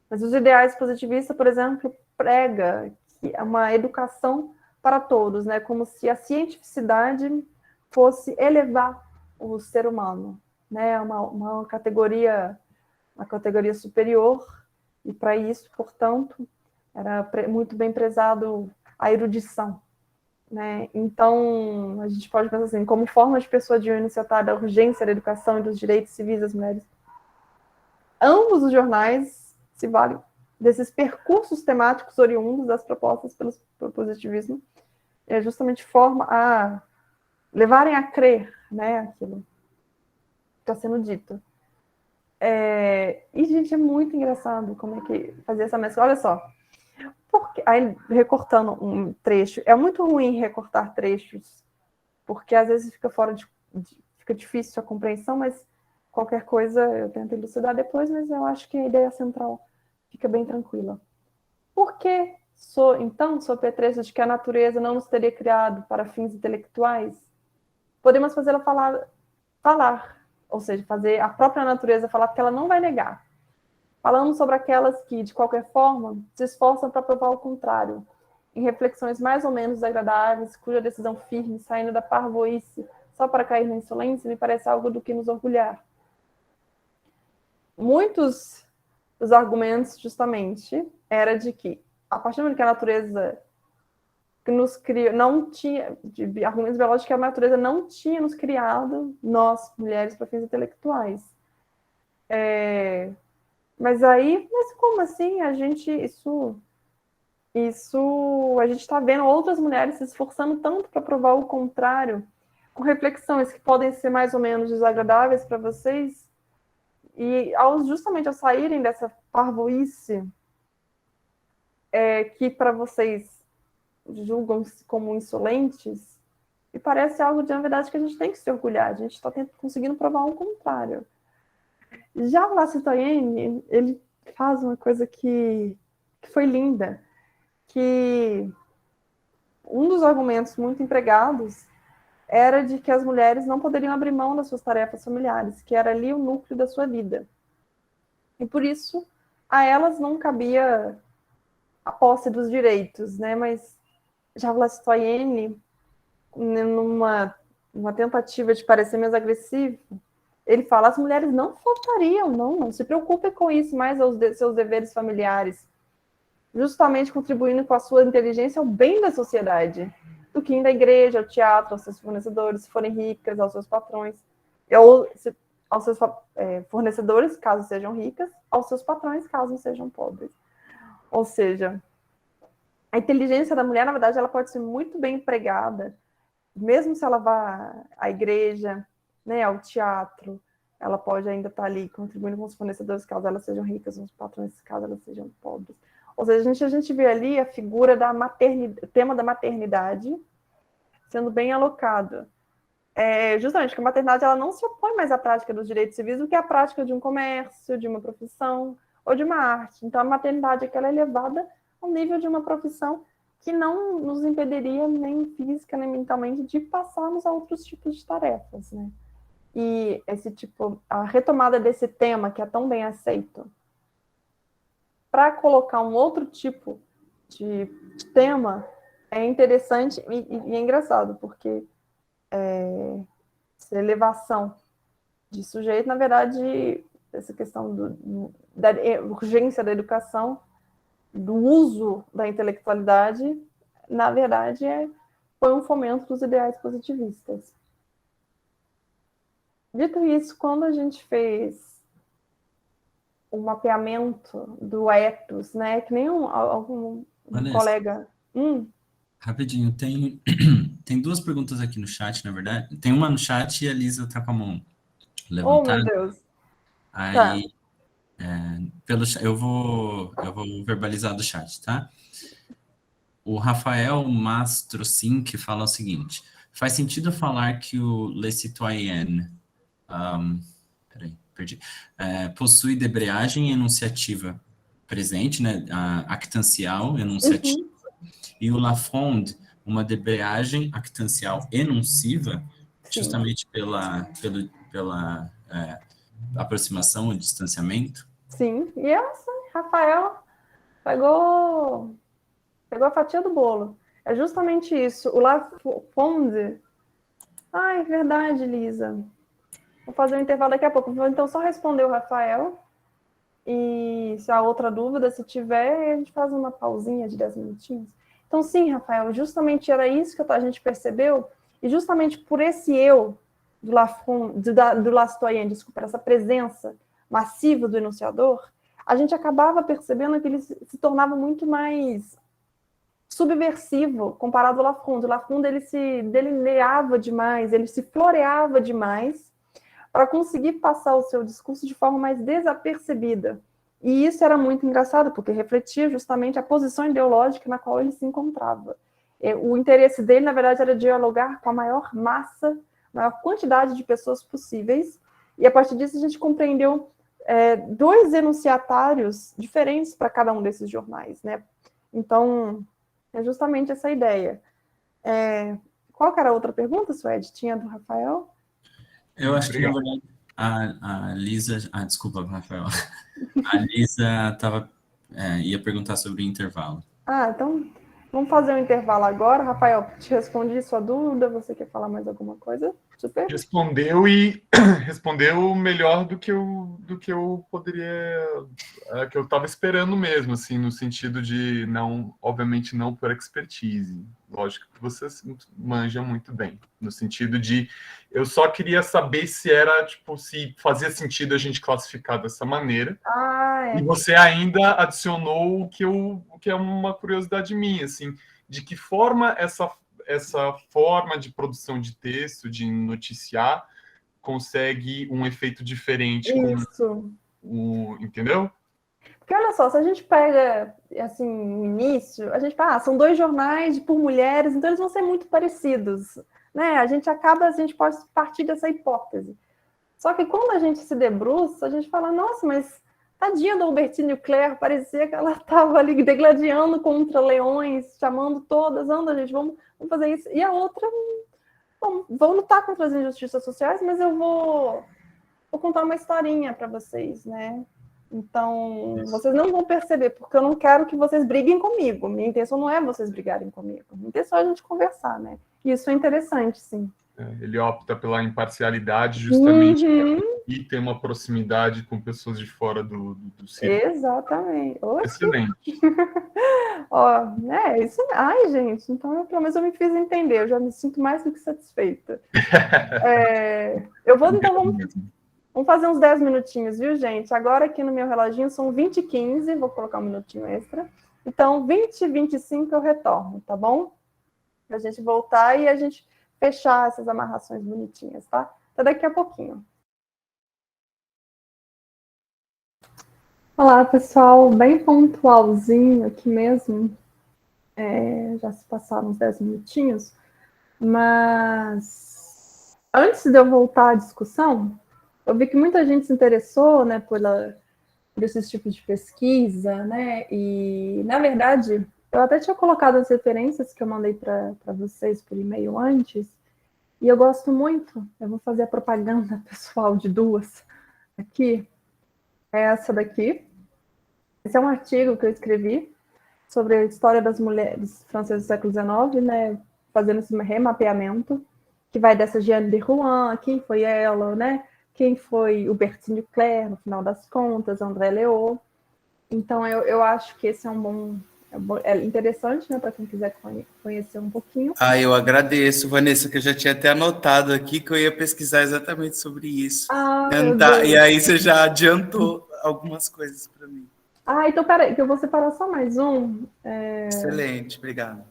mas os ideais positivistas, por exemplo, prega que é uma educação para todos, né? Como se a cientificidade fosse elevar o ser humano, né? Uma categoria superior, e para isso, portanto, era muito bem prezado a erudição, né? Então, a gente pode pensar assim, como forma de persuadir o iniciatário da urgência da educação e dos direitos civis das mulheres. Ambos os jornais se valem desses percursos temáticos oriundos das propostas pelo positivismo, é justamente forma a levarem a crer, né, aquilo que está sendo dito. E, gente, é muito engraçado como é que fazer essa mescla. Olha só, porque, aí, recortando um trecho, é muito ruim recortar trechos, porque às vezes fica fica difícil a compreensão, mas qualquer coisa eu tento elucidar depois, mas eu acho que a ideia central fica bem tranquila. Por que, então, sob pretexto de que a natureza não nos teria criado para fins intelectuais, podemos fazê-la falar, ou seja, fazer a própria natureza falar, porque ela não vai negar. Falamos sobre aquelas que, de qualquer forma, se esforçam para provar o contrário, em reflexões mais ou menos desagradáveis, cuja decisão firme, saindo da parvoíce, só para cair na insolência, me parece algo do que nos orgulhar. Muitos dos argumentos, justamente, era de que, a partir do momento que a natureza que nos criou, não tinha, de argumentos biológicos, que a natureza não tinha nos criado, nós, mulheres, para fins intelectuais. Mas como assim? A gente está vendo outras mulheres se esforçando tanto para provar o contrário, com reflexões que podem ser mais ou menos desagradáveis para vocês, e justamente ao saírem dessa parvoíce, que para vocês julgam como insolentes, e parece algo de uma verdade que a gente tem que se orgulhar, a gente está conseguindo provar o contrário. Já o La Citoyenne, ele faz uma coisa que foi linda, que um dos argumentos muito empregados era de que as mulheres não poderiam abrir mão das suas tarefas familiares, que era ali o núcleo da sua vida. E por isso, a elas não cabia a posse dos direitos, né? Mas já o La Citoyenne, numa tentativa de parecer menos agressivo, ele fala, as mulheres não faltariam, não se preocupem com isso, mais aos seus deveres familiares, justamente contribuindo com a sua inteligência ao bem da sociedade, do que indo à igreja, ao teatro, aos seus fornecedores, se forem ricas, aos seus patrões, ou aos seus fornecedores, caso sejam ricas, aos seus patrões, caso sejam pobres. Ou seja, a inteligência da mulher, na verdade, ela pode ser muito bem empregada, mesmo se ela vá à igreja, né, ao teatro, ela pode ainda estar ali contribuindo com os fornecedores, caso elas sejam ricas, os patrões, caso elas sejam pobres. Ou seja, a gente vê ali a figura da maternidade, o tema da maternidade sendo bem alocado. Justamente porque a maternidade ela não se opõe mais à prática dos direitos civis do que à prática de um comércio, de uma profissão ou de uma arte. Então, a maternidade aqui ela é elevada ao nível de uma profissão que não nos impediria nem física nem mentalmente de passarmos a outros tipos de tarefas, né? E a retomada desse tema que é tão bem aceito para colocar um outro tipo de tema, é interessante e é engraçado, porque essa elevação de sujeito, na verdade, essa questão da urgência da educação, do uso da intelectualidade, na verdade, foi um fomento dos ideais positivistas. Dito isso, quando a gente fez o mapeamento do ethos, né, que nem algum Vanessa, colega... rapidinho, tem duas perguntas aqui no chat, na verdade. Tem uma no chat e a Lisa tá com a mão Oh, meu levantada. Deus. Tá. Aí, eu vou verbalizar do chat, tá? O Rafael Mastrocin que fala o seguinte: faz sentido falar que o Le Citoyen possui debreagem enunciativa presente, né, actancial enunciativa, e o Lafond uma debreagem actancial enunciva, Sim. justamente pela aproximação e distanciamento? Sim. E Rafael pegou a fatia do bolo. É justamente isso. O Lafond... é verdade, Lisa. Vou fazer um intervalo daqui a pouco. Vou então só responder o Rafael. E se há outra dúvida, se tiver, a gente faz uma pausinha de 10 minutinhos. Então, sim, Rafael, justamente era isso que a gente percebeu. E justamente por esse eu do Lacitoyen, desculpa, essa presença massiva do enunciador, a gente acabava percebendo que ele se tornava muito mais subversivo comparado ao Lafond. O Lafond, ele se delineava demais, ele se floreava demais para conseguir passar o seu discurso de forma mais desapercebida. E isso era muito engraçado, porque refletia justamente a posição ideológica na qual ele se encontrava. O interesse dele, na verdade, era dialogar com a maior massa, maior quantidade de pessoas possíveis, e a partir disso a gente compreendeu dois enunciatários diferentes para cada um desses jornais, né? Então, é justamente essa ideia. Qual que era a outra pergunta, Suede? Tinha do Rafael? Eu acho que, na verdade, a Lisa... desculpa, Rafael. A Lisa ia perguntar sobre o intervalo. Então vamos fazer um intervalo agora. Rafael, te respondi sua dúvida. Você quer falar mais alguma coisa? Super. Respondeu e respondeu melhor do que eu poderia, que eu estava esperando mesmo, assim, no sentido de não, obviamente não por expertise. Lógico que vocês manjam muito bem, no sentido de eu só queria saber se era, tipo, se fazia sentido a gente classificar dessa maneira. E você ainda adicionou o que é uma curiosidade minha, assim, de que forma essa forma de produção de texto, de noticiar, consegue um efeito diferente. Isso. Entendeu? Porque olha só, se a gente pega, assim, no início, a gente fala, são dois jornais por mulheres, então eles vão ser muito parecidos, né? A gente pode partir dessa hipótese. Só que quando a gente se debruça, a gente fala, nossa, mas tadinha da Albertine Claire, parecia que ela estava ali degladiando contra leões, chamando todas, anda, gente, vamos fazer isso. E a outra, vou lutar contra as injustiças sociais, mas eu vou contar uma historinha para vocês, né? Então, vocês não vão perceber, porque eu não quero que vocês briguem comigo. Minha intenção não é vocês brigarem comigo. Minha intenção é a gente conversar, né? E isso é interessante, sim. Ele opta pela imparcialidade justamente e ter uma proximidade com pessoas de fora do círculo. Exatamente. Excelente. Isso. Ai, gente, então pelo menos eu me fiz entender, eu já me sinto mais do que satisfeita. Vamos fazer uns 10 minutinhos, viu, gente? Agora aqui no meu reloginho são 20h15, vou colocar um minutinho extra. Então, 20h25 eu retorno, tá bom? Pra gente voltar e a gente fechar essas amarrações bonitinhas, tá? Até daqui a pouquinho. Olá, pessoal, bem pontualzinho aqui mesmo. Já se passaram uns 10 minutinhos, mas antes de eu voltar à discussão, eu vi que muita gente se interessou, né, por esses tipos de pesquisa, né, e, na verdade, eu até tinha colocado as referências que eu mandei para vocês por e-mail antes, e eu gosto muito, eu vou fazer a propaganda pessoal de duas aqui, é essa daqui, Esse é um artigo que eu escrevi sobre a história das mulheres francesas do século XIX, né, fazendo esse remapeamento, que vai dessa Jeanne de Rouen, quem foi ela, né, quem foi o Bertinho Claire, no final das contas, André Leau. Então, eu acho que esse é um bom... É interessante, né, para quem quiser conhecer um pouquinho. Eu agradeço, Vanessa, que eu já tinha até anotado aqui que eu ia pesquisar exatamente sobre isso. E aí você já adiantou algumas coisas para mim. Então peraí, que eu vou separar só mais um. Excelente, obrigado.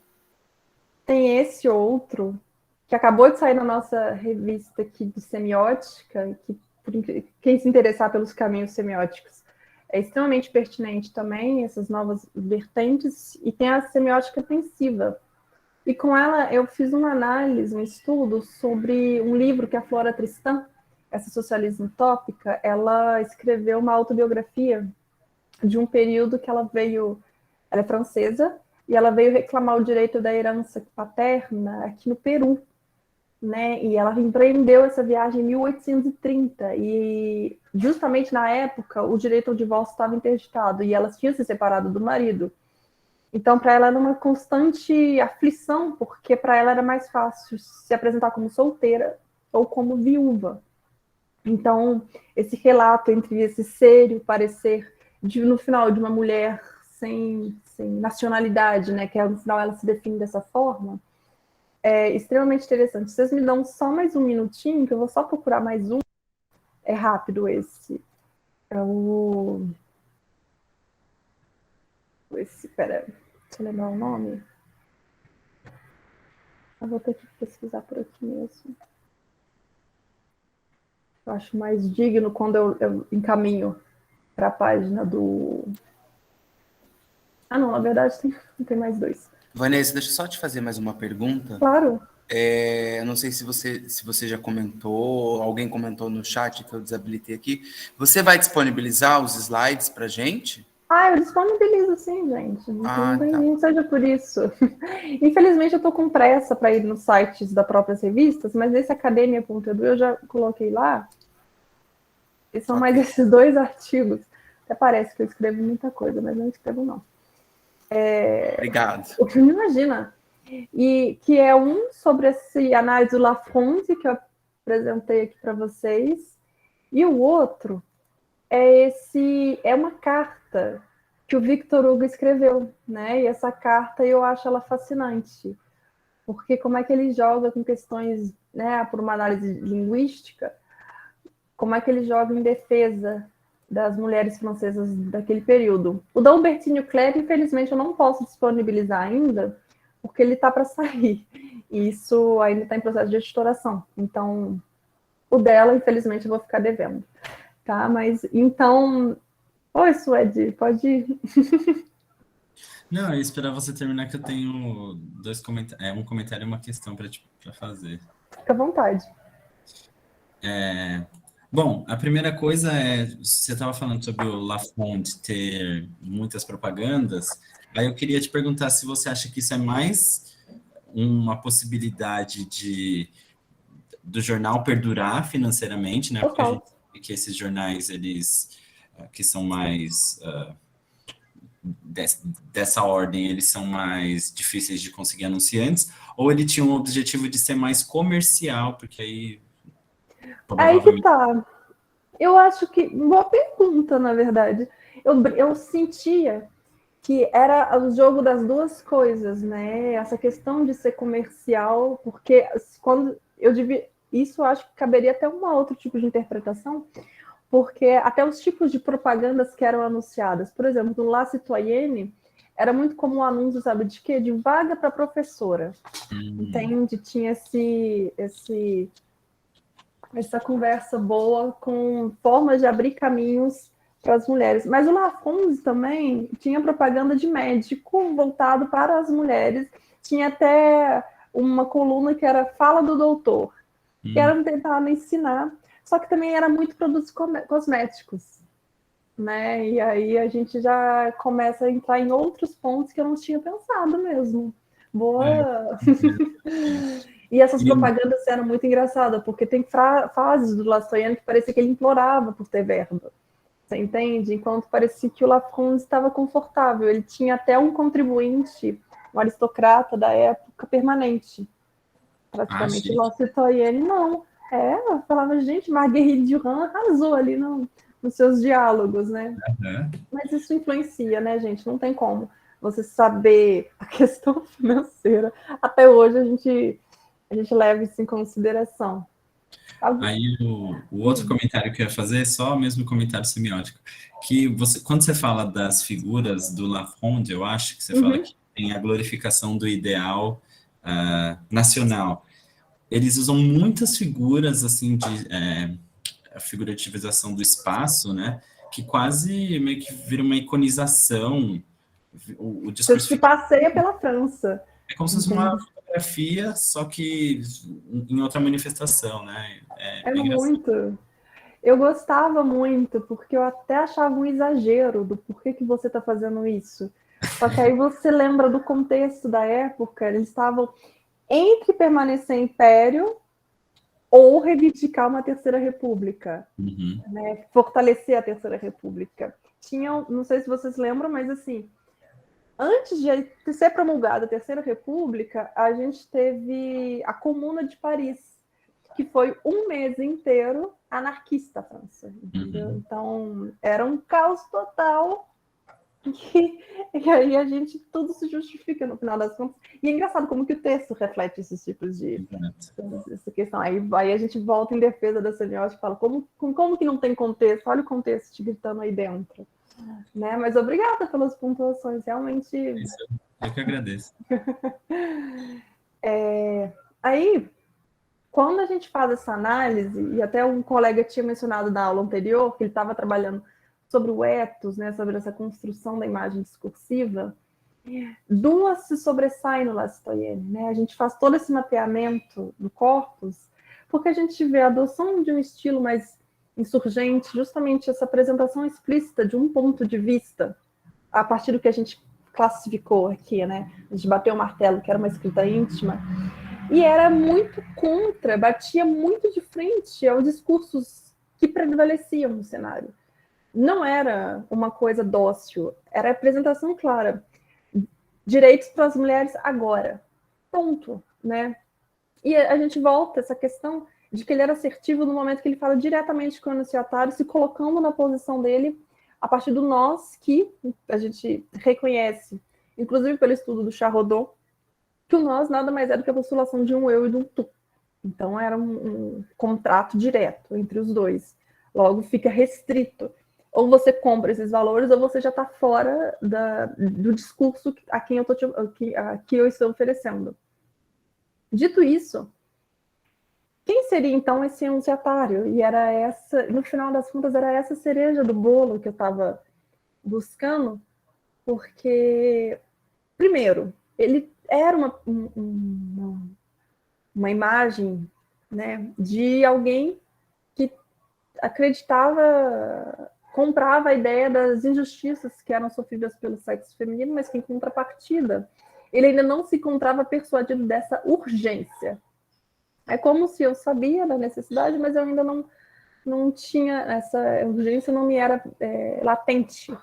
Tem esse outro, que acabou de sair na nossa revista aqui de semiótica, que quem se interessar pelos caminhos semióticos é extremamente pertinente também, essas novas vertentes, e tem a semiótica pensiva. E com ela eu fiz uma análise, um estudo sobre um livro que a Flora Tristan, essa socialista utópica, ela escreveu uma autobiografia de um período que ela é francesa, e ela veio reclamar o direito da herança paterna aqui no Peru, né? E ela empreendeu essa viagem em 1830, e justamente na época o direito ao divórcio estava interditado, e ela tinha se separado do marido. Então, para ela era uma constante aflição, porque para ela era mais fácil se apresentar como solteira ou como viúva. Então, esse relato entre esse ser e o parecer no final de uma mulher sem nacionalidade, né, que no final ela se define dessa forma, é extremamente interessante. Vocês me dão só mais um minutinho, que eu vou só procurar mais um. É rápido esse. Pera, deixa eu lembrar o nome. Eu vou ter que pesquisar por aqui mesmo. Eu acho mais digno quando eu encaminho para a página do... não, na verdade tem mais dois. Vanessa, deixa eu só te fazer mais uma pergunta. Claro. Não sei se você já comentou, alguém comentou no chat que eu desabilitei aqui. Você vai disponibilizar os slides para a gente? Eu disponibilizo sim, gente. Não seja por isso. Infelizmente eu estou com pressa para ir nos sites das próprias revistas, mas esse academia.edu eu já coloquei lá. E são mais esses dois artigos. Até parece que eu escrevo muita coisa, mas não escrevo não. Obrigado. Imagina. E que é um sobre essa análise do Lafronde, que eu apresentei aqui para vocês. E o outro é uma carta que o Victor Hugo escreveu, né? E essa carta eu acho ela fascinante, porque como é que ele joga com questões, né, por uma análise linguística, como é que ele joga em defesa das mulheres francesas daquele período. O da Bertinho Claire, infelizmente, eu não posso disponibilizar ainda, porque ele está para sair. E isso ainda está em processo de editoração. Então, o dela, infelizmente, eu vou ficar devendo. Tá? Mas, então... Oi, Suede, pode ir. Não, eu ia esperar você terminar, que eu tenho dois comentários, um comentário e uma questão para fazer. Fica à vontade. Bom, a primeira coisa você estava falando sobre o Lafond ter muitas propagandas, aí eu queria te perguntar se você acha que isso é mais uma possibilidade do jornal perdurar financeiramente, né? Porque a gente sabe que esses jornais, eles que são mais dessa ordem, eles são mais difíceis de conseguir anunciantes, ou ele tinha um objetivo de ser mais comercial, porque aí... Aí que tá. Eu acho que... Boa pergunta, na verdade. Eu sentia que era o jogo das duas coisas, né? Essa questão de ser comercial, porque quando eu digo isso, eu acho que caberia até um outro tipo de interpretação, porque até os tipos de propagandas que eram anunciadas, por exemplo, no La Citoyenne, era muito comum o anúncio, sabe, de quê? De vaga para professora. Entende? Tinha essa conversa boa com formas de abrir caminhos para as mulheres. Mas o Lafond também tinha propaganda de médico voltado para as mulheres. Tinha até uma coluna que era Fala do Doutor, que era tentar ensinar, só que também era muito produtos cosméticos, né? E aí a gente já começa a entrar em outros pontos que eu não tinha pensado mesmo. Boa! E essas propagandas eram muito engraçadas, porque tem fases do Lafayette que parecia que ele implorava por ter verba. Você entende? Enquanto parecia que o Lafond estava confortável. Ele tinha até um contribuinte, um aristocrata da época, permanente. Praticamente. O Citoyenne, não. Eu falava, gente, Marguerite Duras arrasou ali nos seus diálogos, né? Uhum. Mas isso influencia, né, gente? Não tem como você saber a questão financeira. Até hoje a gente leva isso em consideração. Aí o outro comentário que eu ia fazer é só mesmo comentário semiótico. Que quando você fala das figuras do Lafond, eu acho que você fala que tem a glorificação do ideal nacional. Eles usam muitas figuras, assim, a figurativização do espaço, né? Que quase meio que vira uma iconização. O discurso Você se passeia pela França. é como se fosse uma fotografia, só que em outra manifestação, né? É muito. Eu gostava muito, porque eu até achava um exagero do porquê que você está fazendo isso. Só que aí você lembra do contexto da época, eles estavam entre permanecer império ou reivindicar uma terceira república, né? Fortalecer a terceira república. Tinham, não sei se vocês lembram, mas assim, antes de ser promulgada a terceira república, a gente teve a Comuna de Paris, que foi um mês inteiro anarquista, a França, entendeu? Então, era um caos total, e aí a gente, tudo se justifica no final das contas. E é engraçado como que o texto reflete esses tipos de... essa questão. Aí a gente volta em defesa da semiótica e fala, como que não tem contexto? Olha o contexto te gritando aí dentro. Né? Mas obrigada pelas pontuações, realmente... Isso, eu que agradeço. Aí... Quando a gente faz essa análise, e até um colega tinha mencionado na aula anterior, que ele estava trabalhando sobre o ethos, né, sobre essa construção da imagem discursiva, duas se sobressaem no La Citoyenne, né? A gente faz todo esse mapeamento do corpus, porque a gente vê a adoção de um estilo mais insurgente, justamente essa apresentação explícita de um ponto de vista, a partir do que a gente classificou aqui, né? A gente bateu o martelo, que era uma escrita íntima, e era muito contra, batia muito de frente aos discursos que prevaleciam no cenário. Não era uma coisa dócil, era a apresentação clara. Direitos para as mulheres agora. Ponto, né? E a gente volta a essa questão de que ele era assertivo no momento que ele fala diretamente com o enunciatário, se colocando na posição dele a partir do nós que a gente reconhece, inclusive pelo estudo do Charrodot, que o nós nada mais é do que a postulação de um eu e de um tu. Então, era um contrato direto entre os dois. Logo, fica restrito. Ou você compra esses valores, ou você já está fora do discurso a quem eu estou oferecendo. Dito isso, quem seria, então, esse enunciatário? E era essa, no final das contas, era essa cereja do bolo que eu estava buscando, porque, primeiro, ele era uma imagem, né, de alguém que acreditava, comprava a ideia das injustiças que eram sofridas pelo sexo feminino, mas que, em contrapartida, ele ainda não se encontrava persuadido dessa urgência. É como se eu sabia da necessidade, mas eu ainda não tinha, essa urgência não me era latente,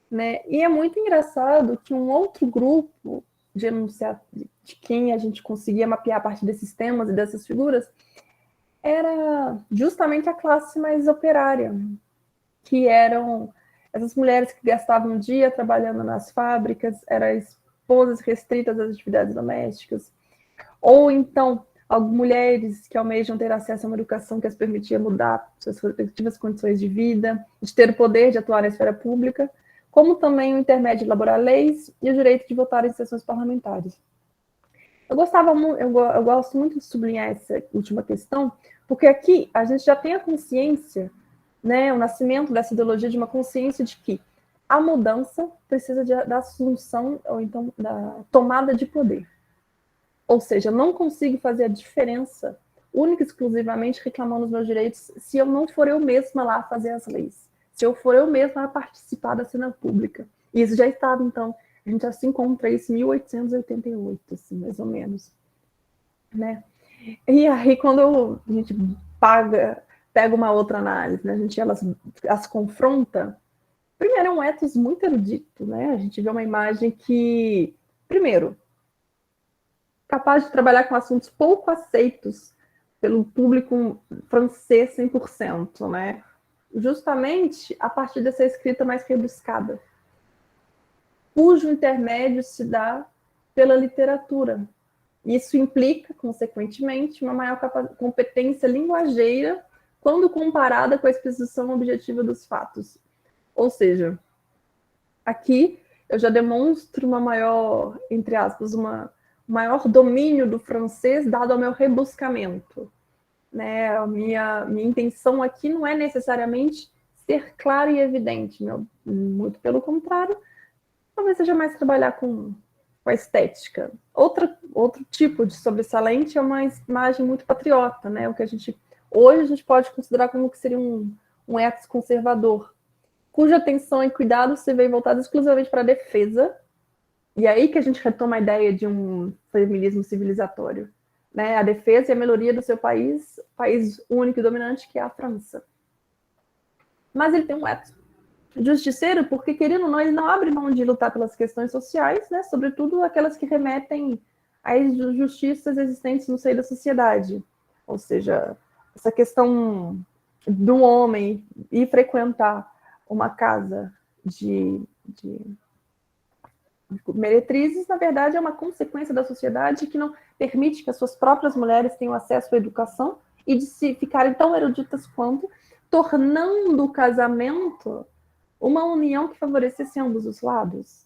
né? E é muito engraçado que um outro grupo de enunciado, de quem a gente conseguia mapear a partir desses temas e dessas figuras, era justamente a classe mais operária, que eram essas mulheres que gastavam um dia trabalhando nas fábricas, eram esposas restritas às atividades domésticas, ou então mulheres que almejam ter acesso a uma educação que as permitia mudar suas respectivas condições de vida, de ter o poder de atuar na esfera pública, como também o intermédio de elaborar leis e o direito de votar em sessões parlamentares. Eu gosto muito de sublinhar essa última questão, porque aqui a gente já tem a consciência, né, o nascimento dessa ideologia de uma consciência de que a mudança precisa da assunção, ou então da tomada de poder. Ou seja, eu não consigo fazer a diferença única e exclusivamente reclamando os meus direitos se eu não for eu mesma lá fazer as leis. Se eu for eu mesma a participar da cena pública. E isso já estava, então, a gente já se encontra isso em 1888, assim, mais ou menos. Né? E aí, quando a gente pega uma outra análise, né? A gente as confronta. Primeiro, é um ethos muito erudito, né? A gente vê uma imagem que, primeiro, capaz de trabalhar com assuntos pouco aceitos pelo público francês 100%, né? Justamente a partir dessa escrita mais rebuscada, cujo intermédio se dá pela literatura. Isso implica, consequentemente, uma maior competência linguageira quando comparada com a exposição objetiva dos fatos. Ou seja, aqui eu já demonstro uma maior, entre aspas, maior domínio do francês dado ao meu rebuscamento. Né? A minha intenção aqui não é necessariamente ser clara e evidente, muito pelo contrário, talvez seja mais trabalhar com a estética. Outro tipo de sobressalente é uma imagem muito patriota, né? O que hoje a gente pode considerar como que seria um ethos conservador, cuja atenção e cuidado se vê voltado exclusivamente para a defesa, e aí que a gente retoma a ideia de um feminismo civilizatório, né? A defesa e a melhoria do seu país único e dominante, que é a França. Mas ele tem um ethos justiceiro, porque, querendo ou não, ele não abre mão de lutar pelas questões sociais, né? Sobretudo aquelas que remetem às injustiças existentes no seio da sociedade. Ou seja, essa questão do homem ir frequentar uma casa de meretrizes, na verdade, é uma consequência da sociedade que não permite que as suas próprias mulheres tenham acesso à educação e de se ficarem tão eruditas quanto, tornando o casamento uma união que favorecesse ambos os lados.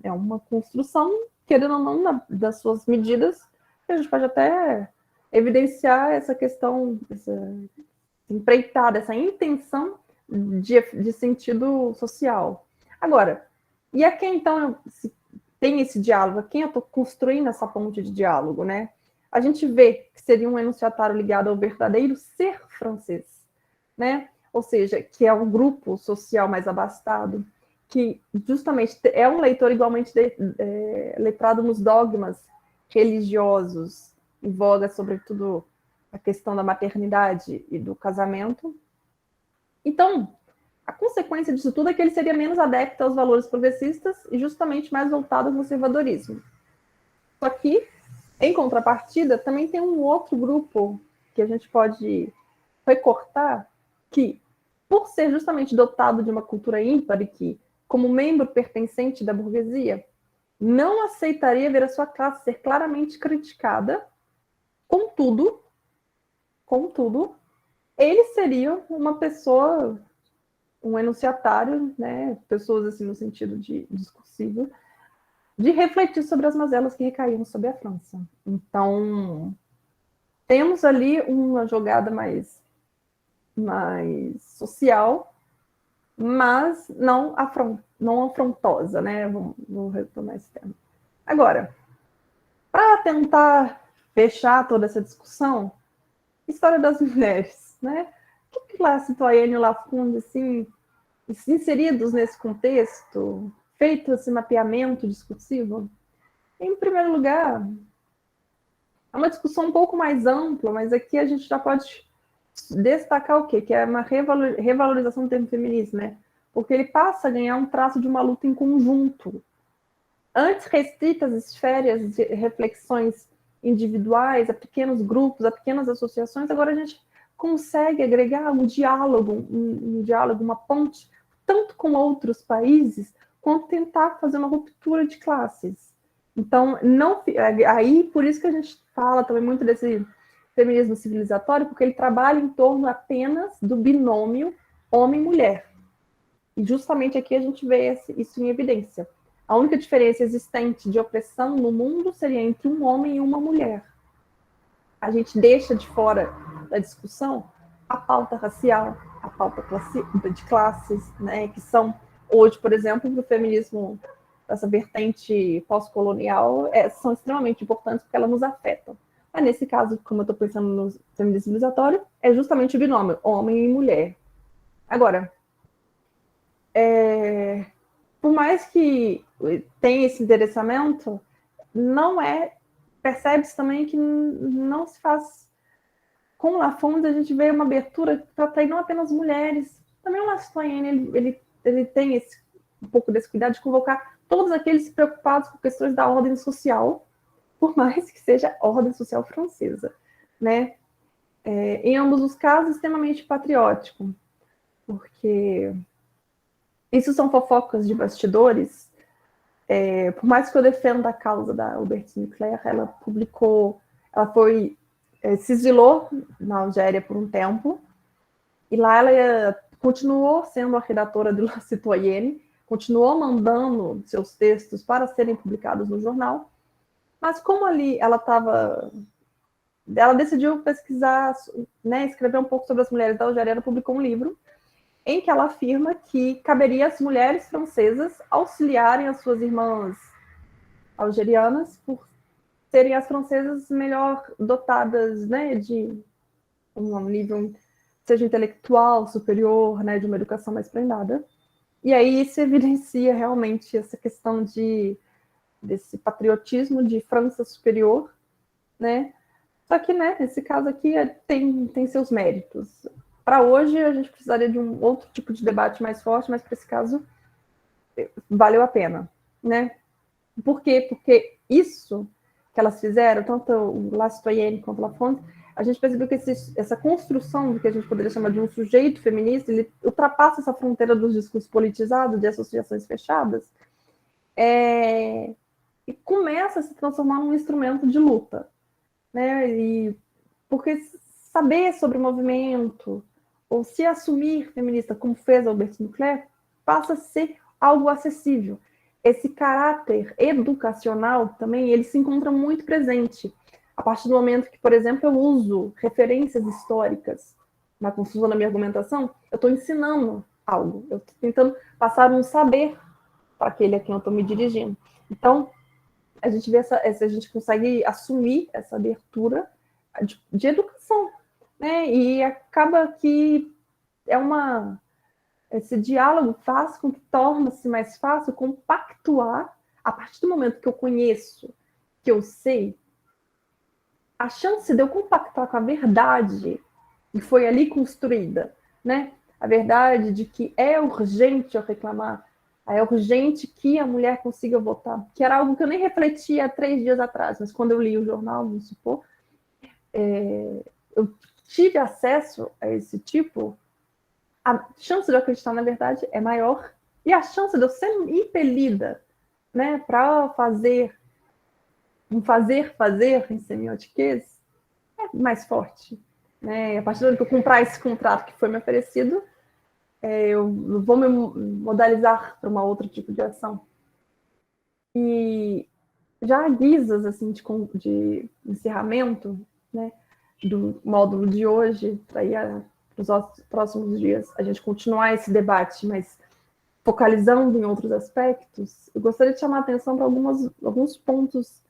É uma construção, querendo ou não, das suas medidas, que a gente pode até evidenciar essa questão, essa empreitada, essa intenção de sentido social. Agora, e a quem, então, tem esse diálogo? A quem eu estou construindo essa ponte de diálogo, né? A gente vê que seria um enunciatário ligado ao verdadeiro ser francês, né? Ou seja, que é um grupo social mais abastado, que justamente é um leitor igualmente letrado nos dogmas religiosos, em voga, sobretudo, a questão da maternidade e do casamento. Então, a consequência disso tudo é que ele seria menos adepto aos valores progressistas e justamente mais voltado ao conservadorismo. Só que, em contrapartida, também tem um outro grupo que a gente pode recortar, que, por ser justamente dotado de uma cultura ímpar e que, como membro pertencente da burguesia, não aceitaria ver a sua classe ser claramente criticada, contudo, ele seria uma pessoa, um enunciatário, né, pessoas assim no sentido de discursivo, de refletir sobre as mazelas que recaíam sobre a França. Então, temos ali uma jogada mais social, mas não afrontosa, né? Vou retomar esse termo. Agora, para tentar fechar toda essa discussão, história das mulheres, né? O que lá Citoyenne e Lafond, assim, inseridos nesse contexto, feito esse mapeamento discursivo? Em primeiro lugar, é uma discussão um pouco mais ampla, mas aqui a gente já pode destacar o quê? Que é uma revalorização do termo feminismo, né? Porque ele passa a ganhar um traço de uma luta em conjunto. Antes restritas às esferas de reflexões individuais, a pequenos grupos, a pequenas associações, agora a gente consegue agregar um diálogo, uma ponte, tanto com outros países, quanto tentar fazer uma ruptura de classes. Então, aí, por isso que a gente fala também muito desse feminismo civilizatório, porque ele trabalha em torno apenas do binômio homem-mulher. E justamente aqui a gente vê isso em evidência. A única diferença existente de opressão no mundo seria entre um homem e uma mulher. A gente deixa de fora da discussão a pauta racial, a pauta de classes, né, que são, hoje, por exemplo, do feminismo, essa vertente pós-colonial, são extremamente importantes porque elas nos afetam. Mas nesse caso, como eu estou pensando no feminismo civilizatório, é justamente o binômio, homem e mulher. Agora, por mais que tenha esse endereçamento, percebe-se também que não se faz com Lafont a gente vê uma abertura para atrair não apenas mulheres, também o Lastfalienne, ele tem um pouco desse cuidado de convocar todos aqueles preocupados com questões da ordem social, por mais que seja a ordem social francesa, né? Em ambos os casos, extremamente patriótico, porque isso são fofocas de bastidores. Por mais que eu defenda a causa da Albertine Claire, ela se exilou na Algéria por um tempo, e lá ela continuou sendo a redatora de La Citoyenne, continuou mandando seus textos para serem publicados no jornal, mas como ali ela decidiu pesquisar, né, escrever um pouco sobre as mulheres da Algéria, ela publicou um livro em que ela afirma que caberia às mulheres francesas auxiliarem as suas irmãs algerianas por serem as francesas melhor dotadas, né, de um nível, seja intelectual, superior, né, de uma educação mais prendada. E aí isso evidencia realmente essa questão desse patriotismo de França superior, né? Só que, né, nesse caso aqui tem seus méritos. Para hoje, a gente precisaria de um outro tipo de debate mais forte, mas para esse caso, valeu a pena, né? Por quê? Porque isso que elas fizeram, tanto o La Citoyenne quanto o Lafont, a gente percebeu que essa construção do que a gente poderia chamar de um sujeito feminista, ele ultrapassa essa fronteira dos discursos politizados, de associações fechadas, e começa a se transformar num instrumento de luta, né? Porque saber sobre o movimento, ou se assumir feminista, como fez Albertine Claire, passa a ser algo acessível. Esse caráter educacional também, ele se encontra muito presente. A partir do momento que, por exemplo, eu uso referências históricas na construção da minha argumentação, eu estou ensinando algo, eu estou tentando passar um saber para aquele a quem eu estou me dirigindo. Então, a gente vê a gente consegue assumir essa abertura de educação, né? E acaba que esse diálogo faz com que torna-se mais fácil compactuar. A partir do momento que eu conheço, que eu sei, a chance de eu compactuar com a verdade que foi ali construída, né? A verdade de que é urgente eu reclamar, é urgente que a mulher consiga votar, que era algo que eu nem refletia há 3 dias atrás, mas quando eu li o jornal, vamos supor, eu tive acesso a esse tipo, a chance de eu acreditar na verdade é maior, e a chance de eu ser impelida, né, para fazer em semiotiquês é mais forte, né? A partir do momento que eu comprar esse contrato que foi me oferecido, eu vou me modalizar para um outro tipo de ação. E já há guisas assim, de encerramento, né, do módulo de hoje, para ir para os próximos dias, a gente continuar esse debate, mas focalizando em outros aspectos, eu gostaria de chamar a atenção para alguns pontos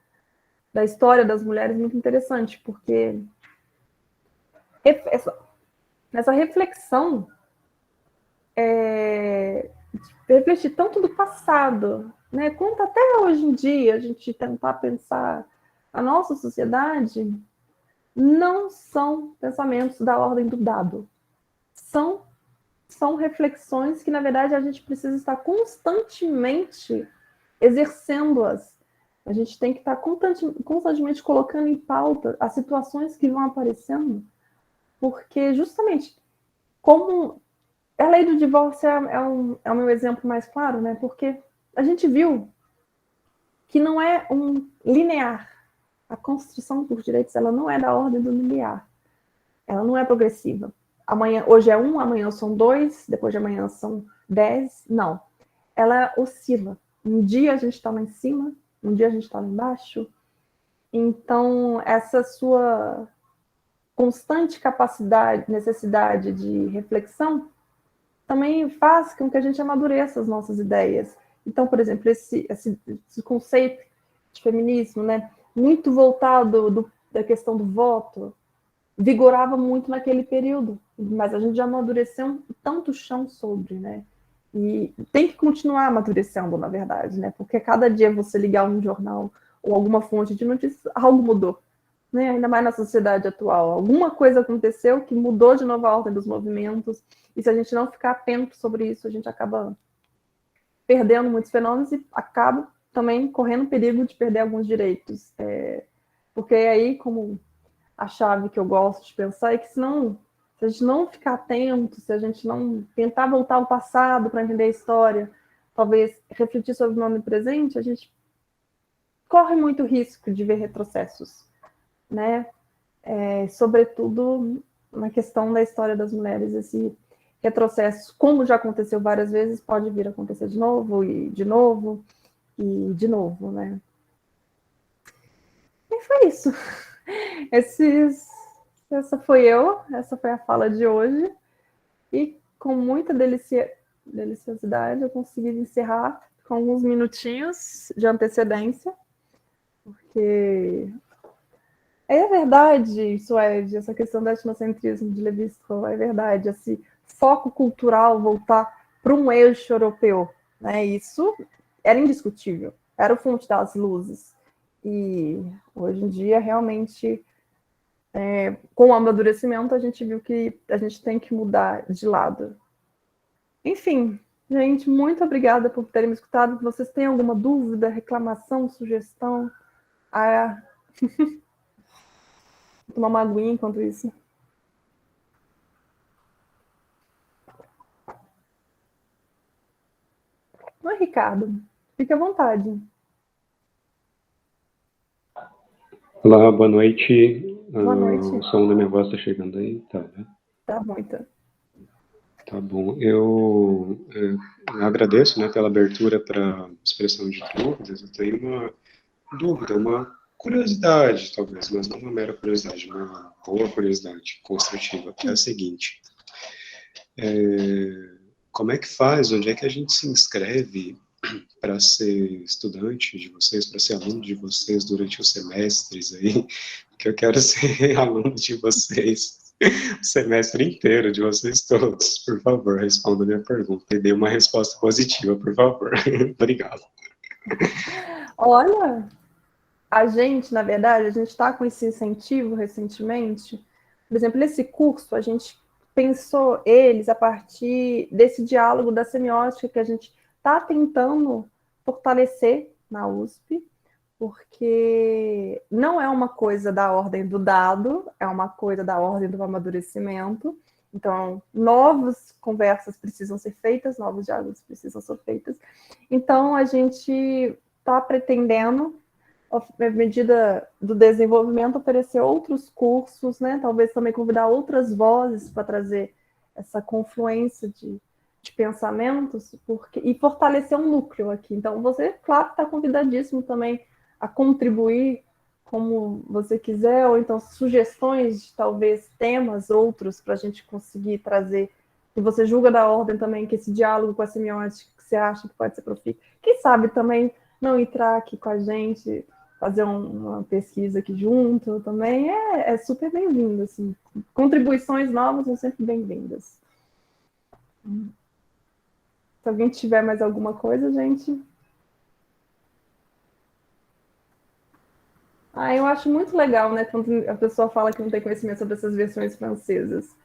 da história das mulheres muito interessante, porque essa reflexão refletir tanto do passado, né, quanto até hoje em dia a gente tentar pensar a nossa sociedade, não são pensamentos da ordem do dado. São reflexões que, na verdade, a gente precisa estar constantemente exercendo-as. A gente tem que estar constantemente colocando em pauta as situações que vão aparecendo, porque justamente como a lei do divórcio é o meu exemplo mais claro, né? Porque a gente viu que não é um linear. A construção por direitos, ela não é da ordem do linear. Ela não é progressiva. Hoje é 1, amanhã são 2, depois de amanhã são 10. Não. Ela oscila. Um dia a gente está lá em cima, um dia a gente está lá embaixo. Então, essa sua constante necessidade de reflexão também faz com que a gente amadureça as nossas ideias. Então, por exemplo, esse conceito de feminismo, né, muito voltado da questão do voto, vigorava muito naquele período, mas a gente já amadureceu tanto chão sobre, né? E tem que continuar amadurecendo, na verdade, né? Porque cada dia você ligar um jornal ou alguma fonte de notícias, algo mudou, né? Ainda mais na sociedade atual. Alguma coisa aconteceu que mudou de novo a ordem dos movimentos, e se a gente não ficar atento sobre isso, a gente acaba perdendo muitos fenômenos e acaba também correndo perigo de perder alguns direitos. Porque aí, como a chave que eu gosto de pensar, é que se a gente não ficar atento, se a gente não tentar voltar ao passado para entender a história, talvez refletir sobre o momento presente, a gente corre muito risco de ver retrocessos, né? Sobretudo na questão da história das mulheres, esse retrocesso, como já aconteceu várias vezes, pode vir a acontecer de novo, e de novo, e de novo, né? E foi isso. Essa foi a fala de hoje, e com muita deliciosidade eu consegui encerrar com alguns minutinhos de antecedência, porque é verdade, Suede, essa questão do etnocentrismo de Lévi-Strauss, é verdade, esse foco cultural voltar para um eixo europeu, né? Isso era indiscutível, era o fonte das luzes, e hoje em dia realmente com o amadurecimento, a gente viu que a gente tem que mudar de lado. Enfim, gente, muito obrigada por terem me escutado. Vocês têm alguma dúvida, reclamação, sugestão? Vou tomar uma aguinha enquanto isso. Oi, Ricardo. Fique à vontade. Olá, boa noite. Boa noite. O som da minha voz está chegando aí? Tá, né? Tá bom, então. Tá bom. Eu agradeço, né, pela abertura para expressão de dúvidas. Eu tenho uma dúvida, uma curiosidade, talvez, mas não uma mera curiosidade, uma boa curiosidade construtiva, que é a seguinte. Como é que faz, onde é que a gente se inscreve para ser estudante de vocês, para ser aluno de vocês durante os semestres aí, que eu quero ser aluno de vocês o semestre inteiro, de vocês todos. Por favor, responda a minha pergunta e dê uma resposta positiva, por favor. Obrigado. Olha, a gente, na verdade, a gente está com esse incentivo recentemente. Por exemplo, nesse curso, a gente pensou eles a partir desse diálogo da semiótica que a gente está tentando fortalecer na USP, porque não é uma coisa da ordem do dado, é uma coisa da ordem do amadurecimento. Então, novas conversas precisam ser feitas, novos diálogos precisam ser feitos. Então, a gente está pretendendo, à medida do desenvolvimento, oferecer outros cursos, né? Talvez também convidar outras vozes para trazer essa confluência de pensamentos, e fortalecer um núcleo aqui. Então, você, claro, está convidadíssimo também a contribuir como você quiser, ou então sugestões de talvez temas outros para a gente conseguir trazer, que você julga da ordem também, que esse diálogo com a semiótica que você acha que pode ser profícuo. Quem sabe também não entrar aqui com a gente, fazer uma pesquisa aqui junto também, é super bem-vindo. Assim. Contribuições novas são sempre bem-vindas. Se alguém tiver mais alguma coisa, gente. Eu acho muito legal, né, quando a pessoa fala que não tem conhecimento sobre essas versões francesas.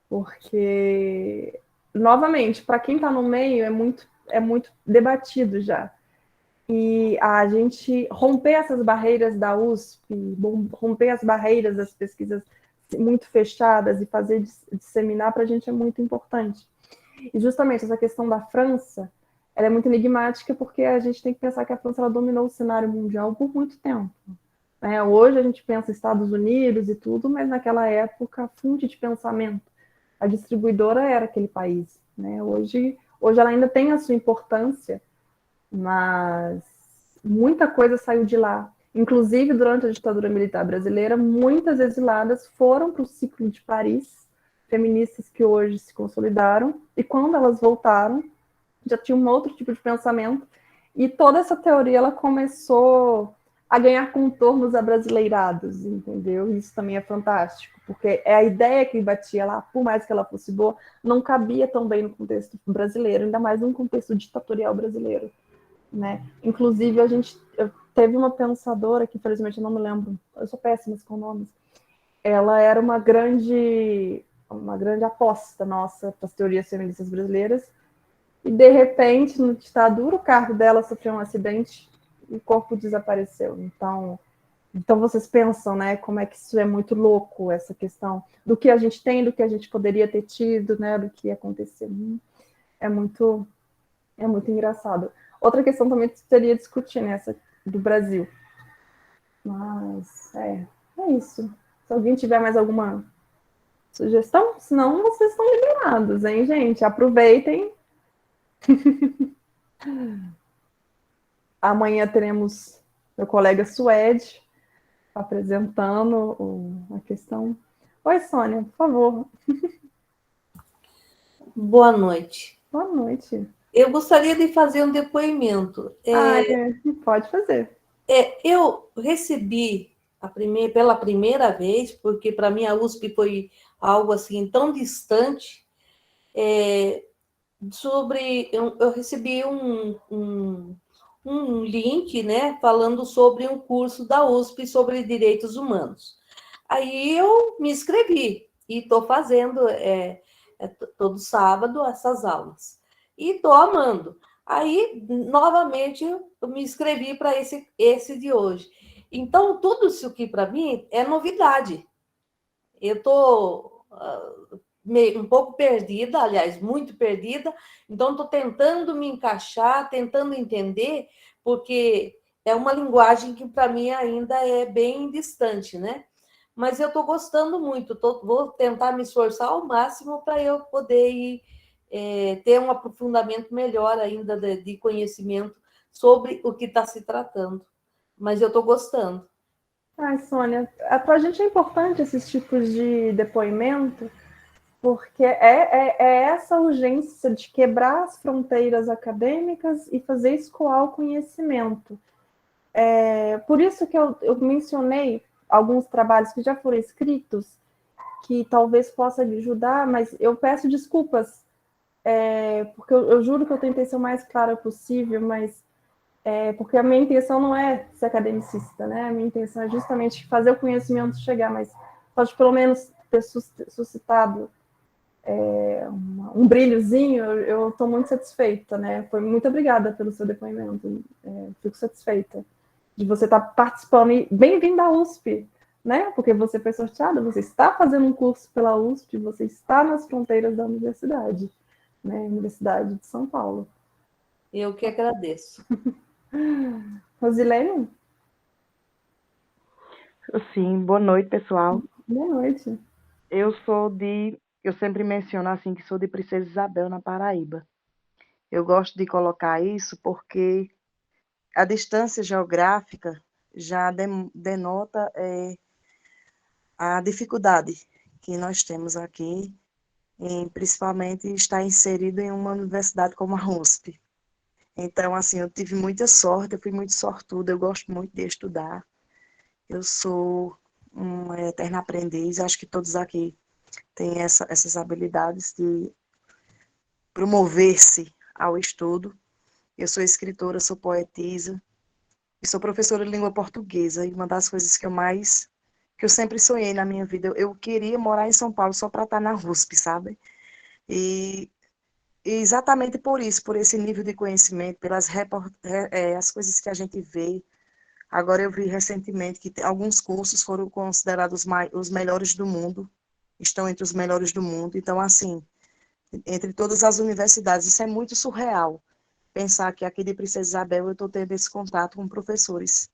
Porque, novamente, para quem está no meio, é muito debatido já. E a gente romper essas barreiras da USP, romper as barreiras das pesquisas muito fechadas e fazer disseminar, para a gente é muito importante. E justamente essa questão da França, ela é muito enigmática, porque a gente tem que pensar que a França ela dominou o cenário mundial por muito tempo. Hoje a gente pensa Estados Unidos e tudo, mas naquela época a fonte de pensamento, a distribuidora era aquele país. Hoje ela ainda tem a sua importância, mas muita coisa saiu de lá. Inclusive, durante a ditadura militar brasileira, muitas exiladas foram para o Ciclo de Paris, feministas que hoje se consolidaram, e quando elas voltaram, já tinha um outro tipo de pensamento, e toda essa teoria ela começou a ganhar contornos abrasileirados, entendeu? Isso também é fantástico, porque a ideia que batia lá, por mais que ela fosse boa, não cabia tão bem no contexto brasileiro, ainda mais num contexto ditatorial brasileiro. Inclusive, eu teve uma pensadora, que infelizmente eu não me lembro, eu sou péssima com nomes, ela era uma grande aposta nossa para as teorias feministas brasileiras, e de repente, no ditadura, o carro dela sofreu um acidente e o corpo desapareceu. Então vocês pensam, né, como é que isso é muito louco, essa questão do que a gente tem, do que a gente poderia ter tido, né, do que aconteceu. É muito engraçado. Outra questão também que teria discutir nessa do Brasil. Mas é isso. Se alguém tiver mais alguma sugestão, senão vocês estão liberados, hein, gente? Aproveitem. Amanhã teremos meu colega Suede apresentando a questão. Oi, Sônia, por favor. Boa noite. Boa noite. Eu gostaria de fazer um depoimento. Pode fazer. Eu recebi pela primeira vez, porque para mim a USP foi algo assim tão distante, eu recebi um link, né, falando sobre um curso da USP sobre direitos humanos. Aí eu me inscrevi e estou fazendo todo sábado essas aulas. E estou amando. Aí, novamente, eu me inscrevi para esse de hoje. Então, tudo isso aqui, para mim, é novidade. Eu estou um pouco perdida, aliás, muito perdida. Então, estou tentando me encaixar, tentando entender, porque é uma linguagem que, para mim, ainda é bem distante, né? Mas eu estou gostando muito. Vou tentar me esforçar ao máximo para eu poder ter um aprofundamento melhor ainda de conhecimento sobre o que está se tratando. Mas eu estou gostando. Ai, Sônia, para a gente é importante esses tipos de depoimento, porque é essa urgência de quebrar as fronteiras acadêmicas e fazer escoar o conhecimento. Por isso que eu mencionei alguns trabalhos que já foram escritos, que talvez possa ajudar, mas eu peço desculpas, porque eu juro que eu tentei ser o mais clara possível, mas porque a minha intenção não é ser academicista, né? A minha intenção é justamente fazer o conhecimento chegar, mas pode pelo menos ter suscitado um brilhozinho, eu estou muito satisfeita, né? Muito obrigada pelo seu depoimento, fico satisfeita de você estar participando, e bem-vindo à USP, né? Porque você foi sorteada, você está fazendo um curso pela USP, você está nas fronteiras da universidade, né? Universidade de São Paulo. Eu que agradeço. Rosilene? Sim, boa noite, pessoal. Boa noite. Eu sempre menciono assim que sou de Princesa Isabel, na Paraíba. Eu gosto de colocar isso porque a distância geográfica já denota a dificuldade que nós temos aqui, principalmente estar inserido em uma universidade como a USP. Então, assim, eu tive muita sorte, eu fui muito sortuda, eu gosto muito de estudar. Eu sou uma eterna aprendiz, acho que todos aqui têm essas habilidades de promover-se ao estudo. Eu sou escritora, sou poetisa, e sou professora de língua portuguesa, e uma das coisas que eu sempre sonhei na minha vida, eu queria morar em São Paulo só para estar na USP, sabe? E exatamente por isso, por esse nível de conhecimento, pelas as coisas que a gente vê. Agora eu vi recentemente que alguns cursos foram considerados os melhores do mundo, estão entre os melhores do mundo. Então, assim, entre todas as universidades, isso é muito surreal. Pensar que aqui de Princesa Isabel eu estou tendo esse contato com professores